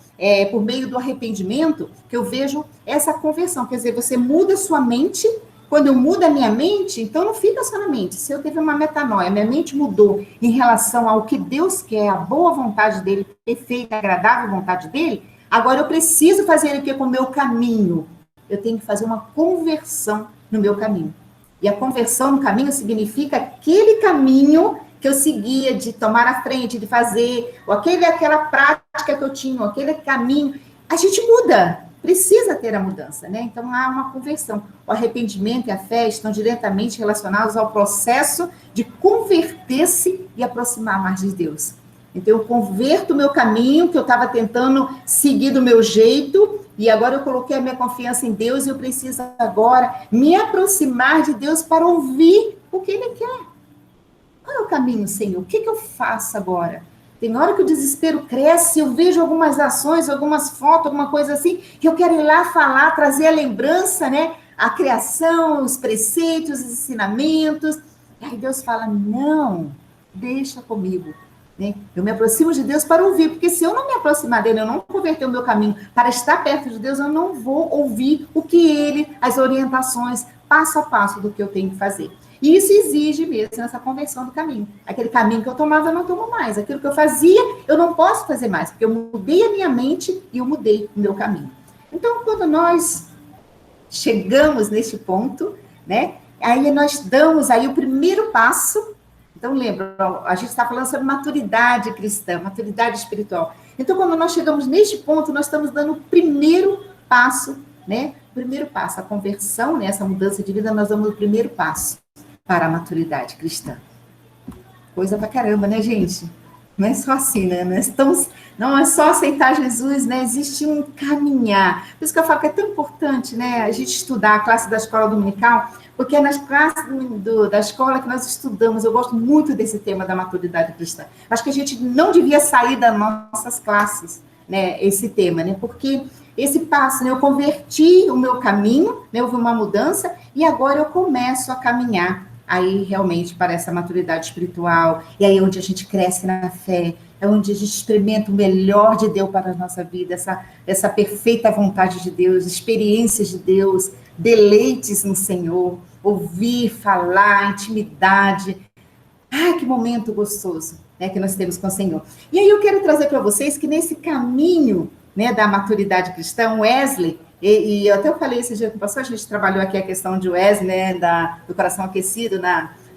Por meio do arrependimento, que eu vejo essa conversão. Quer dizer, você muda sua mente. Quando eu mudo a minha mente, então não fica só na mente. Se eu teve uma metanoia, minha mente mudou em relação ao que Deus quer, a boa vontade dele, perfeita, agradável vontade dele, agora eu preciso fazer o que com o meu caminho? eu tenho que fazer uma conversão no meu caminho. E a conversão no caminho significa aquele caminho que eu seguia de tomar a frente, de fazer, ou aquela prática que eu tinha, ou aquele caminho. A gente muda, precisa ter a mudança, né? Então, há uma conversão. O arrependimento e a fé estão diretamente relacionados ao processo de converter-se e aproximar mais de Deus. Então, eu converto o meu caminho, que eu estava tentando seguir do meu jeito, e agora eu coloquei a minha confiança em Deus, e eu preciso agora me aproximar de Deus para ouvir o que Ele quer. Qual é o caminho, Senhor? O que eu faço agora? Tem hora que o desespero cresce, eu vejo algumas ações, algumas fotos, alguma coisa assim, que eu quero ir lá falar, trazer a lembrança, né? A criação, os preceitos, os ensinamentos. E aí Deus fala, não, deixa comigo. Né? Eu me aproximo de Deus para ouvir, porque se eu não me aproximar dele, eu não converter o meu caminho para estar perto de Deus, eu não vou ouvir o que ele, as orientações, passo a passo do que eu tenho que fazer. E isso exige mesmo essa conversão do caminho. Aquele caminho que eu tomava, eu não tomo mais. Aquilo que eu fazia, eu não posso fazer mais, porque eu mudei a minha mente e eu mudei o meu caminho. Então, quando nós chegamos neste ponto, né, aí nós damos aí o primeiro passo. Então, lembra, a gente está falando sobre maturidade cristã, maturidade espiritual. Então, quando nós chegamos neste ponto, nós estamos dando o primeiro passo, né? O primeiro passo, a conversão, né? Essa mudança de vida, nós damos o primeiro passo para a maturidade cristã. Coisa pra caramba, né, gente? Não é só assim, né? Não é só aceitar Jesus, né? Existe um caminhar. Por isso que eu falo que é tão importante, né? A gente estudar a classe da escola dominical, porque é nas classes da escola que nós estudamos. Eu gosto muito desse tema da maturidade cristã. Acho que a gente não devia sair das nossas classes, né? Esse tema, né? Porque esse passo, né? Eu converti o meu caminho, né? Houve uma mudança e agora eu começo a caminhar aí realmente para essa maturidade espiritual, e aí é onde a gente cresce na fé, é onde a gente experimenta o melhor de Deus para a nossa vida, essa perfeita vontade de Deus, experiências de Deus, deleites no Senhor, ouvir, falar, intimidade. Ai, que momento gostoso, né, que nós temos com o Senhor. E aí eu quero trazer para vocês que nesse caminho, né, da maturidade cristã, Wesley, e eu até falei esse dia que passou, a gente trabalhou aqui a questão de Wesley, né, do coração aquecido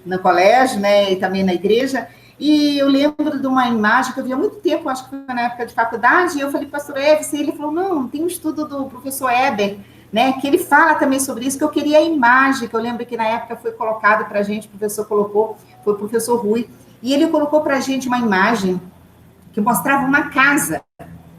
no colégio, né, e também na igreja, e eu lembro de uma imagem que eu vi há muito tempo, acho que foi na época de faculdade, e eu falei, pastor Everson, e ele falou, não, tem um estudo do professor Eber, né, que ele fala também sobre isso, que eu queria a imagem, que eu lembro que na época foi colocado para a gente, o professor colocou, foi o professor Rui, e ele colocou para a gente uma imagem que mostrava uma casa,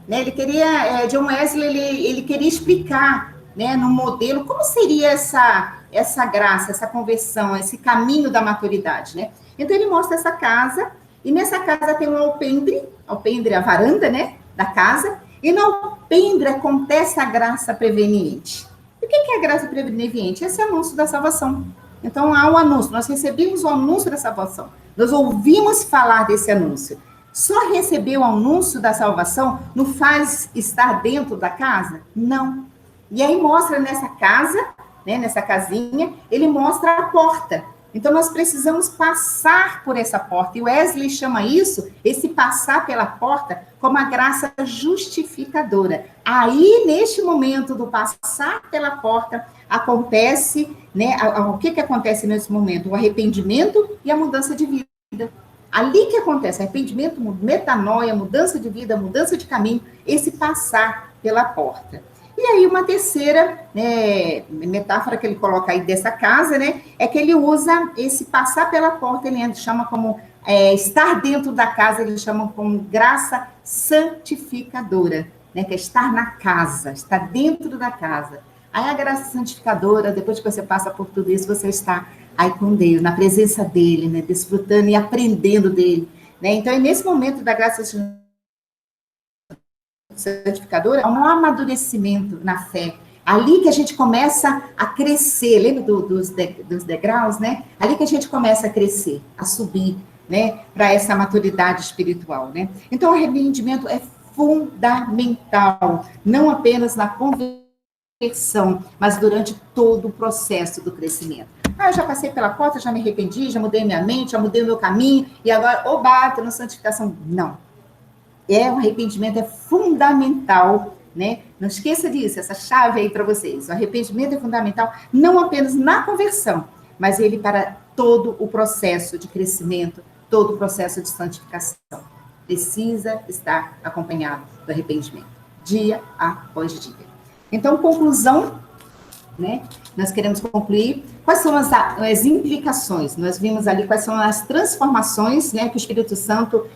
né, ele queria, John Wesley, ele queria explicar, né, no modelo, como seria essa graça, essa conversão, esse caminho da maturidade, né? Então, ele mostra essa casa, e nessa casa tem um alpendre, a varanda, né, da casa, e no alpendre acontece a graça preveniente. E o que é a graça preveniente? Esse é o anúncio da salvação. Então, há um anúncio, nós recebemos o anúncio da salvação, nós ouvimos falar desse anúncio. Só receber o anúncio da salvação não faz estar dentro da casa? Não. E aí mostra nessa casa, né, nessa casinha, ele mostra a porta. Então, nós precisamos passar por essa porta. E Wesley chama isso, esse passar pela porta, como a graça justificadora. Aí, neste momento do passar pela porta, acontece, né, o que acontece nesse momento? O arrependimento e a mudança de vida. Ali que acontece arrependimento, metanoia, mudança de vida, mudança de caminho, esse passar pela porta. E aí uma terceira, né, metáfora que ele coloca aí dessa casa, né, é que ele usa esse passar pela porta, ele chama como estar dentro da casa, ele chama como graça santificadora, né, que é estar na casa, estar dentro da casa. Aí a graça santificadora, depois que você passa por tudo isso, você está aí com Deus, na presença dele, né, desfrutando e aprendendo dele, né? Então, é nesse momento da graça santificadora, há um amadurecimento na fé. Ali que a gente começa a crescer, lembra dos degraus, né? Ali que a gente começa a crescer, a subir, né, para essa maturidade espiritual, né? Então, o arrependimento é fundamental, não apenas na conversão, mas durante todo o processo do crescimento. Eu já passei pela porta, já me arrependi, já mudei minha mente, já mudei o meu caminho, e agora, estou na santificação. Não. O arrependimento é fundamental né? Não esqueça disso, essa chave aí para vocês. O arrependimento é fundamental, não apenas na conversão, mas ele para todo o processo de crescimento, todo o processo de santificação. Precisa estar acompanhado do arrependimento, dia após dia. Então, conclusão, né? Nós queremos concluir. Quais são as implicações? Nós vimos ali quais são as transformações, né, que o Espírito Santo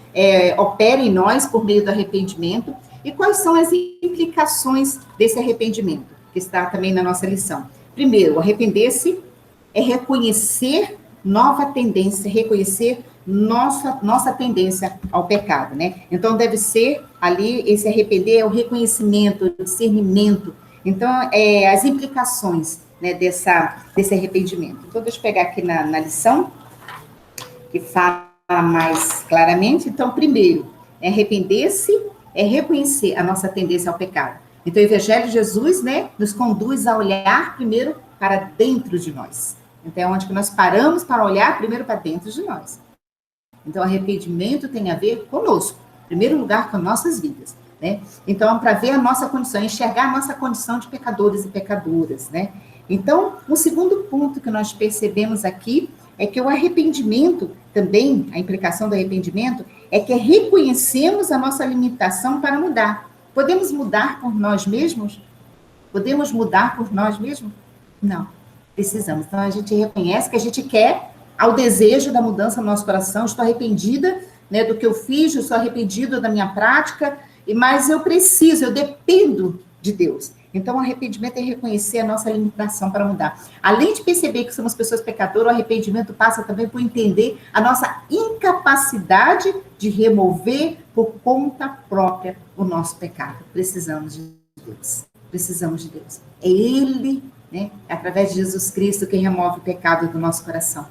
opera em nós por meio do arrependimento. E quais são as implicações desse arrependimento, que está também na nossa lição. Primeiro, arrepender-se é reconhecer nova tendência, reconhecer nossa tendência ao pecado, né? Então, deve ser ali, esse arrepender é o reconhecimento, o discernimento. Então, as implicações, né, desse arrependimento. Então, deixa eu pegar aqui na lição, que fala mais claramente. Então, primeiro, arrepender-se é reconhecer a nossa tendência ao pecado. Então, o Evangelho de Jesus, né, nos conduz a olhar primeiro para dentro de nós. Então, é onde que nós paramos para olhar primeiro para dentro de nós. Então, arrependimento tem a ver conosco, em primeiro lugar, com nossas vidas, né? Então, para ver a nossa condição, enxergar a nossa condição de pecadores e pecadoras, né? Então, o segundo ponto que nós percebemos aqui é que o arrependimento, também, a implicação do arrependimento, é que reconhecemos a nossa limitação para mudar. Podemos mudar por nós mesmos? Podemos mudar por nós mesmos? Não, precisamos. Então, a gente reconhece que a gente quer ao desejo da mudança no nosso coração. Estou arrependida, né, do que eu fiz, eu sou arrependido da minha prática, mas eu dependo de Deus. Então, o arrependimento é reconhecer a nossa limitação para mudar. Além de perceber que somos pessoas pecadoras, o arrependimento passa também por entender a nossa incapacidade de remover por conta própria o nosso pecado. Precisamos de Deus. Precisamos de Deus. É Ele, né, através de Jesus Cristo, que remove o pecado do nosso coração.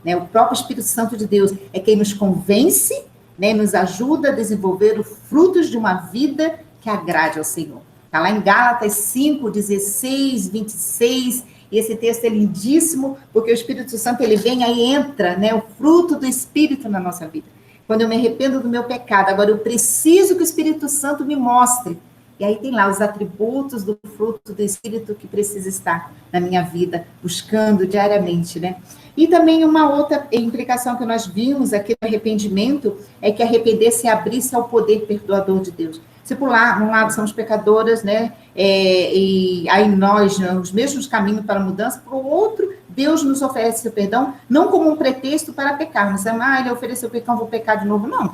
Né, o próprio Espírito Santo de Deus é quem nos convence, né, nos ajuda a desenvolver os frutos de uma vida que agrade ao Senhor. Está lá em Gálatas 5, 16, 26, e esse texto é lindíssimo, porque o Espírito Santo, ele vem aí, entra, né, o fruto do Espírito na nossa vida. Quando eu me arrependo do meu pecado, agora eu preciso que o Espírito Santo me mostre. E aí tem lá os atributos do fruto do Espírito que precisa estar na minha vida, buscando diariamente, né? E também uma outra implicação que nós vimos aqui no arrependimento é que arrepender-se é abrir-se ao poder perdoador de Deus. Se por lá, num lado somos pecadoras, né? E aí nós, os mesmos caminhos para a mudança, para o outro, Deus nos oferece seu perdão, não como um pretexto para pecarmos. Ele ofereceu perdão, vou pecar de novo. Não.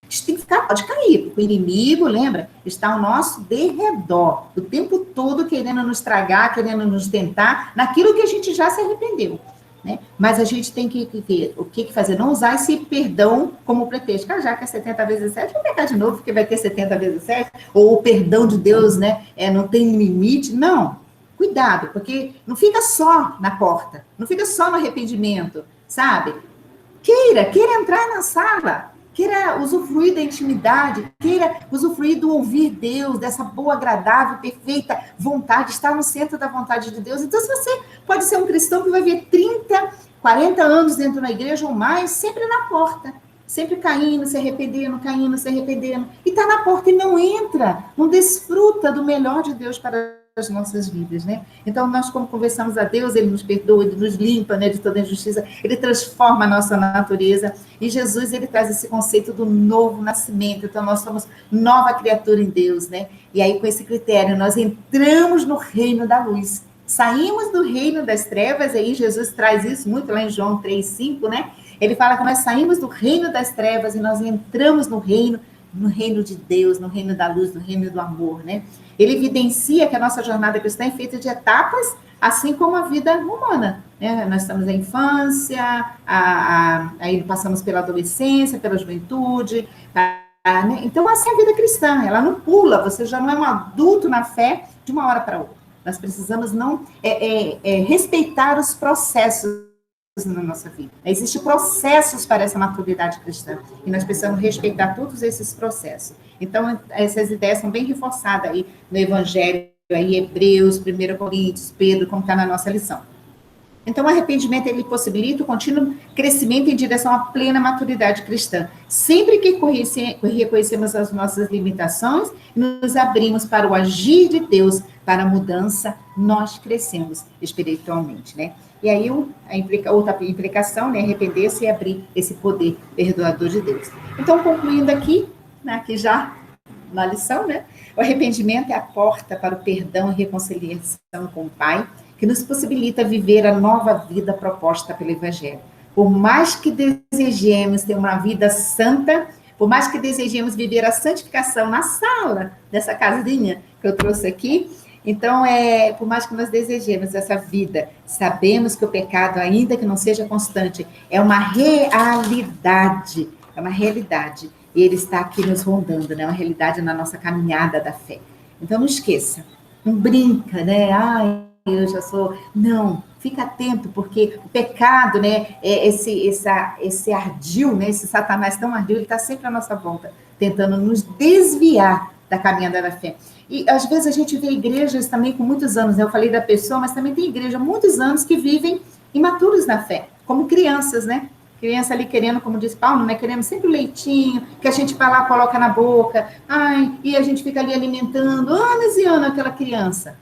A gente tem que ficar, pode cair, porque o inimigo, lembra, está ao nosso derredor, o tempo todo querendo nos tragar, querendo nos tentar, naquilo que a gente já se arrependeu, né? Mas a gente tem que ver o que fazer, não usar esse perdão como pretexto. Já que é 70 vezes 7, vou pecar de novo, porque vai ter 70 vezes 7, ou o perdão de Deus, né, não tem limite. Não, cuidado, porque não fica só na porta, não fica só no arrependimento, sabe? Queira entrar na sala, queira usufruir da intimidade, queira usufruir do ouvir Deus, dessa boa, agradável, perfeita vontade, estar no centro da vontade de Deus. Então, se você pode ser um cristão que vai ver 30, 40 anos dentro da igreja ou mais, sempre na porta, sempre caindo, se arrependendo, e está na porta e não entra, não desfruta do melhor de Deus para as nossas vidas, né? Então, nós, como conversamos a Deus, Ele nos perdoa, Ele nos limpa, né, de toda injustiça, Ele transforma a nossa natureza, e Jesus, Ele traz esse conceito do novo nascimento. Então, nós somos nova criatura em Deus, né? E aí, com esse critério, nós entramos no reino da luz, saímos do reino das trevas, aí Jesus traz isso muito lá em João 3:5, né? Ele fala que nós saímos do reino das trevas e nós entramos no reino de Deus, no reino da luz, no reino do amor, né? Ele evidencia que a nossa jornada cristã é feita de etapas, assim como a vida humana, né? Nós estamos na infância, aí passamos pela adolescência, pela juventude, né? Então, assim é a vida cristã, ela não pula, você já não é um adulto na fé de uma hora para outra. Nós precisamos respeitar os processos na nossa vida. Existem processos para essa maturidade cristã, e nós precisamos respeitar todos esses processos. Então, essas ideias são bem reforçadas aí no Evangelho, aí Hebreus, 1 Coríntios, Pedro, como está na nossa lição. Então, o arrependimento, ele possibilita o contínuo crescimento em direção à plena maturidade cristã. Sempre que reconhecemos as nossas limitações, nos abrimos para o agir de Deus, para a mudança, nós crescemos espiritualmente, né? E aí, outra implicação, né? Arrepender-se e abrir esse poder perdoador de Deus. Então, concluindo aqui, né, aqui já na lição, né? O arrependimento é a porta para o perdão e reconciliação com o Pai, que nos possibilita viver a nova vida proposta pelo Evangelho. Por mais que desejemos ter uma vida santa, por mais que desejemos viver a santificação na sala dessa casinha que eu trouxe aqui, então, por mais que nós desejemos essa vida, sabemos que o pecado, ainda que não seja constante, é uma realidade, e ele está aqui nos rondando, né? Uma realidade na nossa caminhada da fé. Então, não esqueça, não brinca, né? Eu já sou... Não, fica atento, porque o pecado, né, esse ardil, né, esse Satanás tão ardil, ele está sempre à nossa volta, tentando nos desviar da caminhada da fé. E, às vezes, a gente vê igrejas também com muitos anos, né? Eu falei da pessoa, mas também tem igreja há muitos anos que vivem imaturos na fé, como crianças, né? Criança ali querendo, como diz Paulo, né? Querendo sempre o leitinho, que a gente vai lá, coloca na boca, e a gente fica ali alimentando anos e anos aquela criança.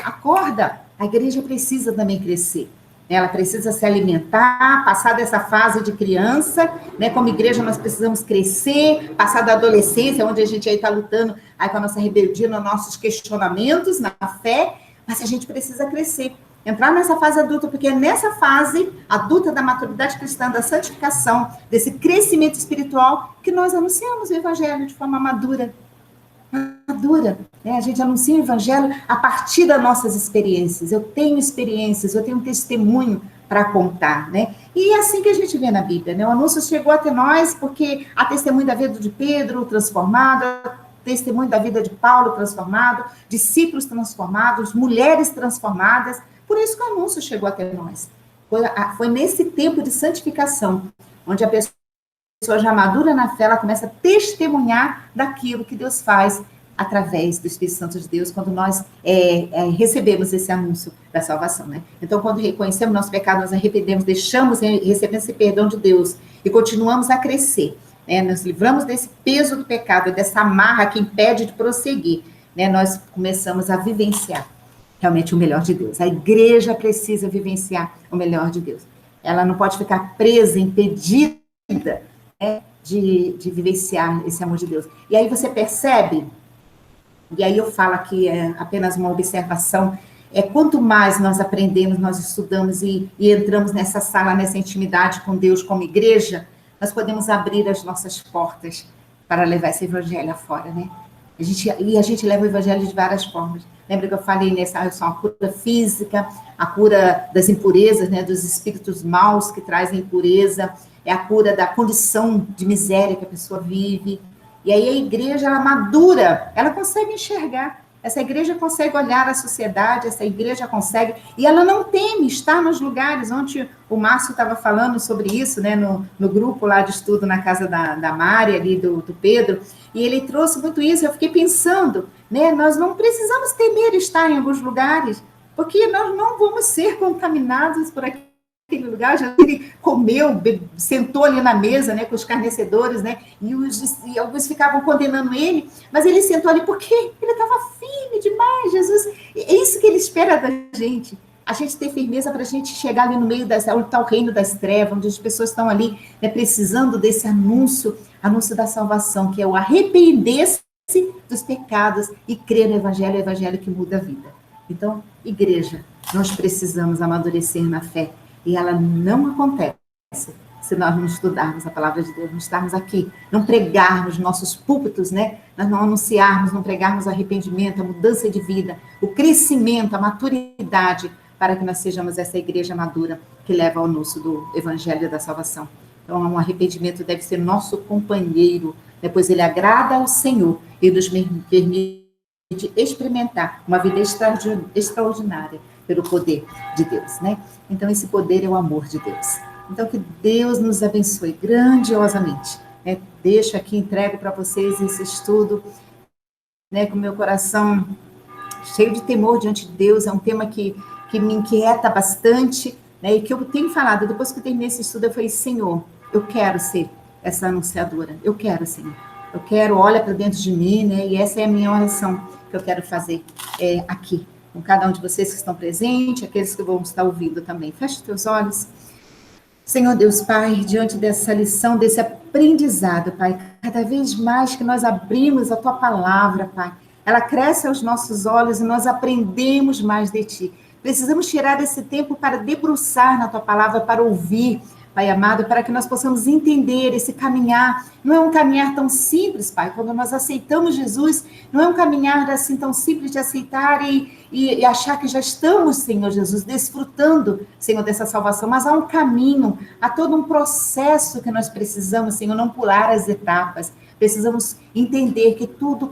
Acorda! A igreja precisa também crescer. Ela precisa se alimentar, passar dessa fase de criança, né? Como igreja nós precisamos crescer, passar da adolescência, onde a gente aí está lutando aí com a nossa rebeldia, nos nossos questionamentos na fé, mas a gente precisa crescer. Entrar nessa fase adulta, porque é nessa fase adulta da maturidade cristã, da santificação, desse crescimento espiritual, que nós anunciamos o evangelho de forma madura, né? A gente anuncia o evangelho a partir das nossas experiências. Eu tenho experiências, eu tenho um testemunho para contar, né? E é assim que a gente vê na Bíblia, né? O anúncio chegou até nós porque há testemunho da vida de Pedro transformado, testemunho da vida de Paulo transformado, discípulos transformados, mulheres transformadas. Por isso que o anúncio chegou até nós. Foi nesse tempo de santificação, onde a pessoa já madura na fé, ela começa a testemunhar daquilo que Deus faz através do Espírito Santo de Deus, quando nós recebemos esse anúncio da salvação, né? Então, quando reconhecemos nosso pecado, nós arrependemos, recebemos esse perdão de Deus e continuamos a crescer, né? Nos livramos desse peso do pecado, dessa amarra que impede de prosseguir, né? Nós começamos a vivenciar realmente o melhor de Deus. A igreja precisa vivenciar o melhor de Deus. Ela não pode ficar presa, impedida, né, de vivenciar esse amor de Deus. E aí você percebe, e aí eu falo aqui, é apenas uma observação, quanto mais nós aprendemos, nós estudamos e entramos nessa sala, nessa intimidade com Deus como igreja, nós podemos abrir as nossas portas para levar esse evangelho afora, né? A gente leva o evangelho de várias formas. Lembra que eu falei nessa a cura física, a cura das impurezas, né, dos espíritos maus que trazem impureza, é a cura da condição de miséria que a pessoa vive. E aí a igreja, ela madura, ela consegue enxergar. Essa igreja consegue olhar a sociedade, essa igreja consegue, e ela não teme estar nos lugares. Ontem o Márcio estava falando sobre isso, né, no grupo lá de estudo na casa da Mari, ali do Pedro, e ele trouxe muito isso. Eu fiquei pensando, né, nós não precisamos temer estar em alguns lugares, porque nós não vamos ser contaminados por aquele lugar. Já ele comeu, sentou ali na mesa, né, com os escarnecedores, né, e alguns ficavam condenando ele, mas ele sentou ali porque ele estava firme demais. Jesus, é isso que ele espera da gente, a gente ter firmeza para a gente chegar ali no meio onde está o reino das trevas, onde as pessoas estão ali, né, precisando desse anúncio da salvação, que é o arrepender-se dos pecados e crer no evangelho, o evangelho que muda a vida. Então, igreja, nós precisamos amadurecer na fé, e ela não acontece se nós não estudarmos a palavra de Deus, não estarmos aqui, não pregarmos nossos púlpitos, né? Nós não anunciarmos, não pregarmos o arrependimento, a mudança de vida, o crescimento, a maturidade, para que nós sejamos essa igreja madura que leva ao anúncio do evangelho da salvação. Então, um arrependimento deve ser nosso companheiro, depois ele agrada ao Senhor e nos permite experimentar uma vida extraordinária pelo poder de Deus, né? Então, esse poder é o amor de Deus. Então, que Deus nos abençoe grandiosamente, né? Deixo aqui, entrego para vocês esse estudo, né, com meu coração cheio de temor diante de Deus. É um tema que me inquieta bastante, né? E que eu tenho falado, depois que eu terminei esse estudo, eu falei, Senhor, eu quero ser essa anunciadora, eu quero, Senhor. Eu quero, olha para dentro de mim, né? E essa é a minha oração que eu quero fazer aqui, com cada um de vocês que estão presentes, aqueles que vão estar ouvindo também. Feche os teus olhos. Senhor Deus Pai, diante dessa lição, desse aprendizado, Pai, cada vez mais que nós abrimos a Tua palavra, Pai, ela cresce aos nossos olhos e nós aprendemos mais de Ti. Precisamos tirar esse tempo para debruçar na Tua palavra, para ouvir, Pai amado, para que nós possamos entender esse caminhar. Não é um caminhar tão simples, Pai, quando nós aceitamos Jesus, não é um caminhar assim tão simples de aceitar e achar que já estamos, Senhor Jesus, desfrutando, Senhor, dessa salvação, mas há um caminho, há todo um processo que nós precisamos, Senhor, não pular as etapas, precisamos entender que tudo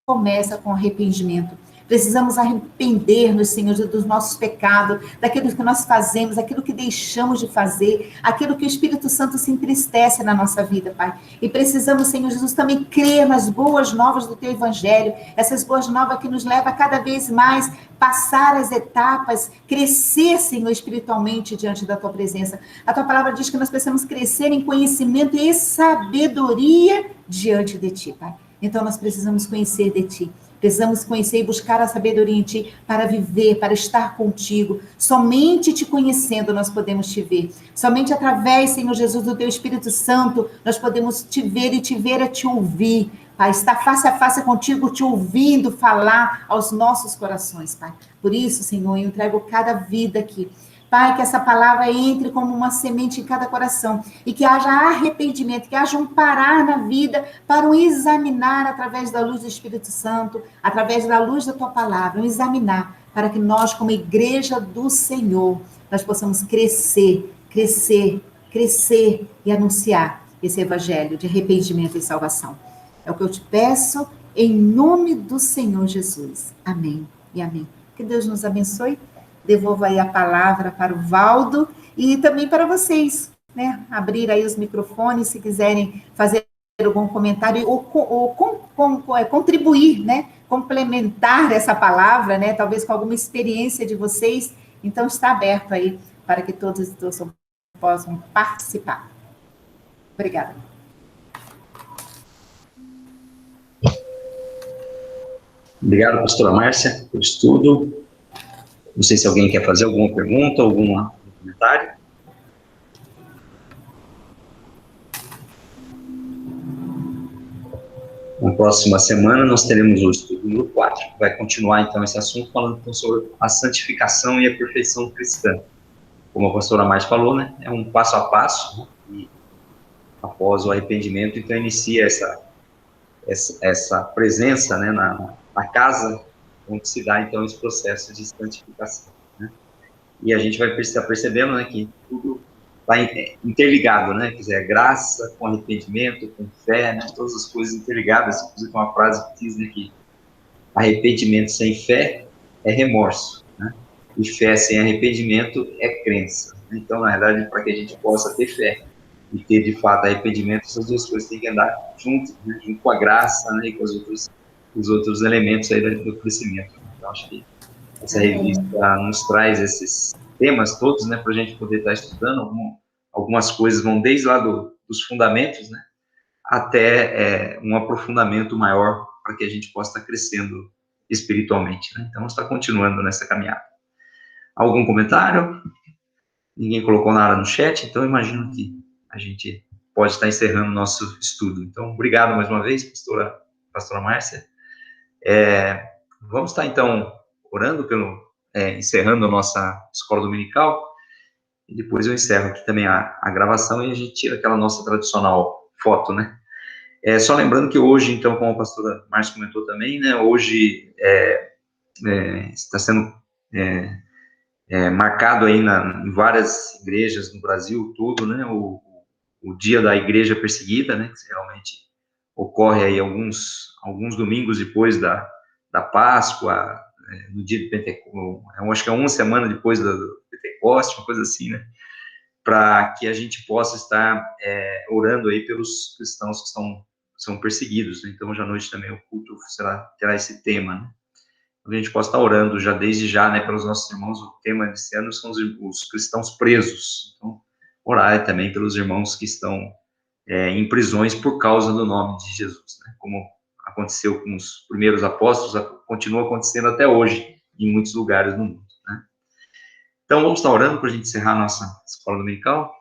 começa com arrependimento. Precisamos arrepender-nos, Senhor, dos nossos pecados, daquilo que nós fazemos, daquilo que deixamos de fazer, aquilo que o Espírito Santo se entristece na nossa vida, Pai. E precisamos, Senhor Jesus, também crer nas boas novas do Teu Evangelho, essas boas novas que nos levam a cada vez mais passar as etapas, crescer, Senhor, espiritualmente diante da Tua presença. A Tua palavra diz que nós precisamos crescer em conhecimento e sabedoria diante de Ti, Pai. Então nós precisamos conhecer de Ti. Precisamos conhecer e buscar a sabedoria em Ti para viver, para estar contigo. Somente Te conhecendo nós podemos Te ver. Somente através, Senhor Jesus, do Teu Espírito Santo, nós podemos Te ver e Te ver a Te ouvir. Pai, estar face a face contigo, Te ouvindo falar aos nossos corações, Pai. Por isso, Senhor, eu entrego cada vida aqui. Pai, que essa palavra entre como uma semente em cada coração e que haja arrependimento, que haja um parar na vida para um examinar através da luz do Espírito Santo, através da luz da Tua palavra, um examinar para que nós, como igreja do Senhor, nós possamos crescer, crescer, crescer e anunciar esse evangelho de arrependimento e salvação. É o que eu te peço em nome do Senhor Jesus. Amém e amém. Que Deus nos abençoe. Devolvo aí a palavra para o Valdo e também para vocês, né? Abrir aí os microfones, se quiserem fazer algum comentário ou contribuir, né? Complementar essa palavra, né? Talvez com alguma experiência de vocês. Então, está aberto aí para que todos possam participar. Obrigada. Obrigado, pastora Márcia, pelo estudo. Não sei se alguém quer fazer alguma pergunta, algum comentário. Na próxima semana nós teremos o estudo número 4, que vai continuar então esse assunto falando então, sobre a santificação e a perfeição cristã. Como a pastora Márcia falou, né, é um passo a passo, e após o arrependimento, então inicia essa presença, né, na casa onde se dá, então, esse processo de santificação, né? E a gente vai estar percebendo, né, que tudo está interligado, né? Quer dizer, graça com arrependimento, com fé, né? Todas as coisas interligadas. Inclusive, uma frase que diz, né, que arrependimento sem fé é remorso, né? E fé sem arrependimento é crença. Então, na verdade, para que a gente possa ter fé e ter, de fato, arrependimento, essas duas coisas têm que andar junto, né? Junto com a graça, né? E com os outros elementos aí do crescimento. Então, acho que essa revista nos traz esses temas todos, né, para a gente poder estar estudando. Algumas coisas vão desde lá dos fundamentos, né, até um aprofundamento maior para que a gente possa estar crescendo espiritualmente, né? Então, está continuando nessa caminhada. Algum comentário? Ninguém colocou nada no chat, então imagino que a gente pode estar encerrando o nosso estudo. Então, obrigado mais uma vez, pastora Márcia. Vamos estar, então, orando encerrando a nossa escola dominical, e depois eu encerro aqui também a gravação e a gente tira aquela nossa tradicional foto, né? Só lembrando que hoje, então, como a pastora Márcia comentou também, né, hoje está sendo marcado aí em várias igrejas no Brasil, tudo, né, o dia da igreja perseguida, né, que geralmente ocorre aí alguns domingos depois da Páscoa, no dia de Pentecostes, acho que é uma semana depois do Pentecostes, uma coisa assim, né, para que a gente possa estar orando aí pelos cristãos que são perseguidos, né? Então, hoje à noite também o culto terá esse tema, né? a gente possa estar orando já desde já, né, pelos nossos irmãos. O tema desse ano são os cristãos presos. Então, orar também pelos irmãos que estão em prisões por causa do nome de Jesus, né? Como aconteceu com os primeiros apóstolos, continua acontecendo até hoje em muitos lugares no mundo, né? Então, vamos estar orando para a gente encerrar a nossa escola dominical.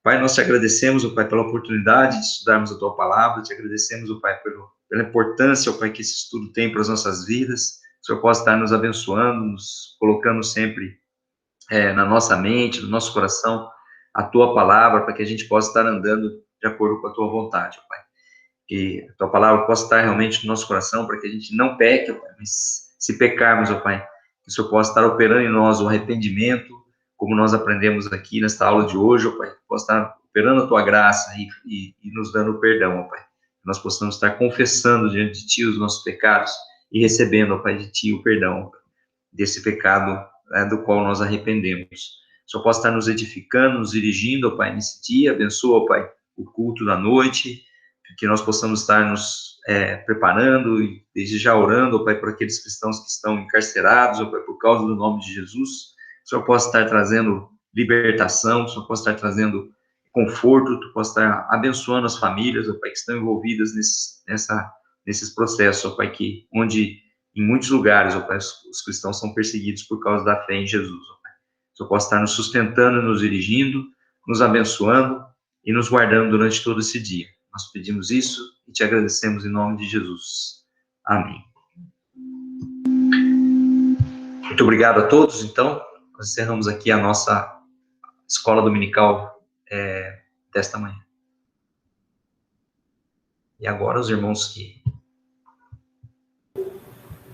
Pai, nós te agradecemos, ó Pai, pela oportunidade de estudarmos a Tua Palavra, te agradecemos, ó Pai, pela importância, ó Pai, que esse estudo tem para as nossas vidas. O Senhor possa estar nos abençoando, nos colocando sempre na nossa mente, no nosso coração, a Tua Palavra, para que a gente possa estar andando de acordo com a Tua vontade, ó Pai. Que a Tua Palavra possa estar realmente no nosso coração, para que a gente não peque, ó Pai, mas se pecarmos, ó Pai, que o Senhor possa estar operando em nós o arrependimento, como nós aprendemos aqui nesta aula de hoje, ó Pai, que possa estar operando a Tua graça e nos dando o perdão, ó Pai. Que nós possamos estar confessando diante de Ti os nossos pecados e recebendo, ó Pai, de Ti o perdão, ó Pai, desse pecado, né, do qual nós arrependemos. O Senhor possa estar nos edificando, nos dirigindo, ó Pai, nesse dia. Abençoa, ó Pai, o culto da noite, que nós possamos estar nos preparando e desde já orando, ó Pai, por aqueles cristãos que estão encarcerados, ó Pai, por causa do nome de Jesus. O Senhor possa estar trazendo libertação, o Senhor possa estar trazendo conforto, tu possa estar abençoando as famílias, ó Pai, que estão envolvidas nesses processos, ó Pai, onde em muitos lugares, ó Pai, os cristãos são perseguidos por causa da fé em Jesus, ó Pai. O Senhor possa estar nos sustentando, nos dirigindo, nos abençoando e nos guardando durante todo esse dia. Nós pedimos isso e te agradecemos em nome de Jesus. Amém. Muito obrigado a todos, então. Nós encerramos aqui a nossa escola dominical desta manhã. E agora os irmãos que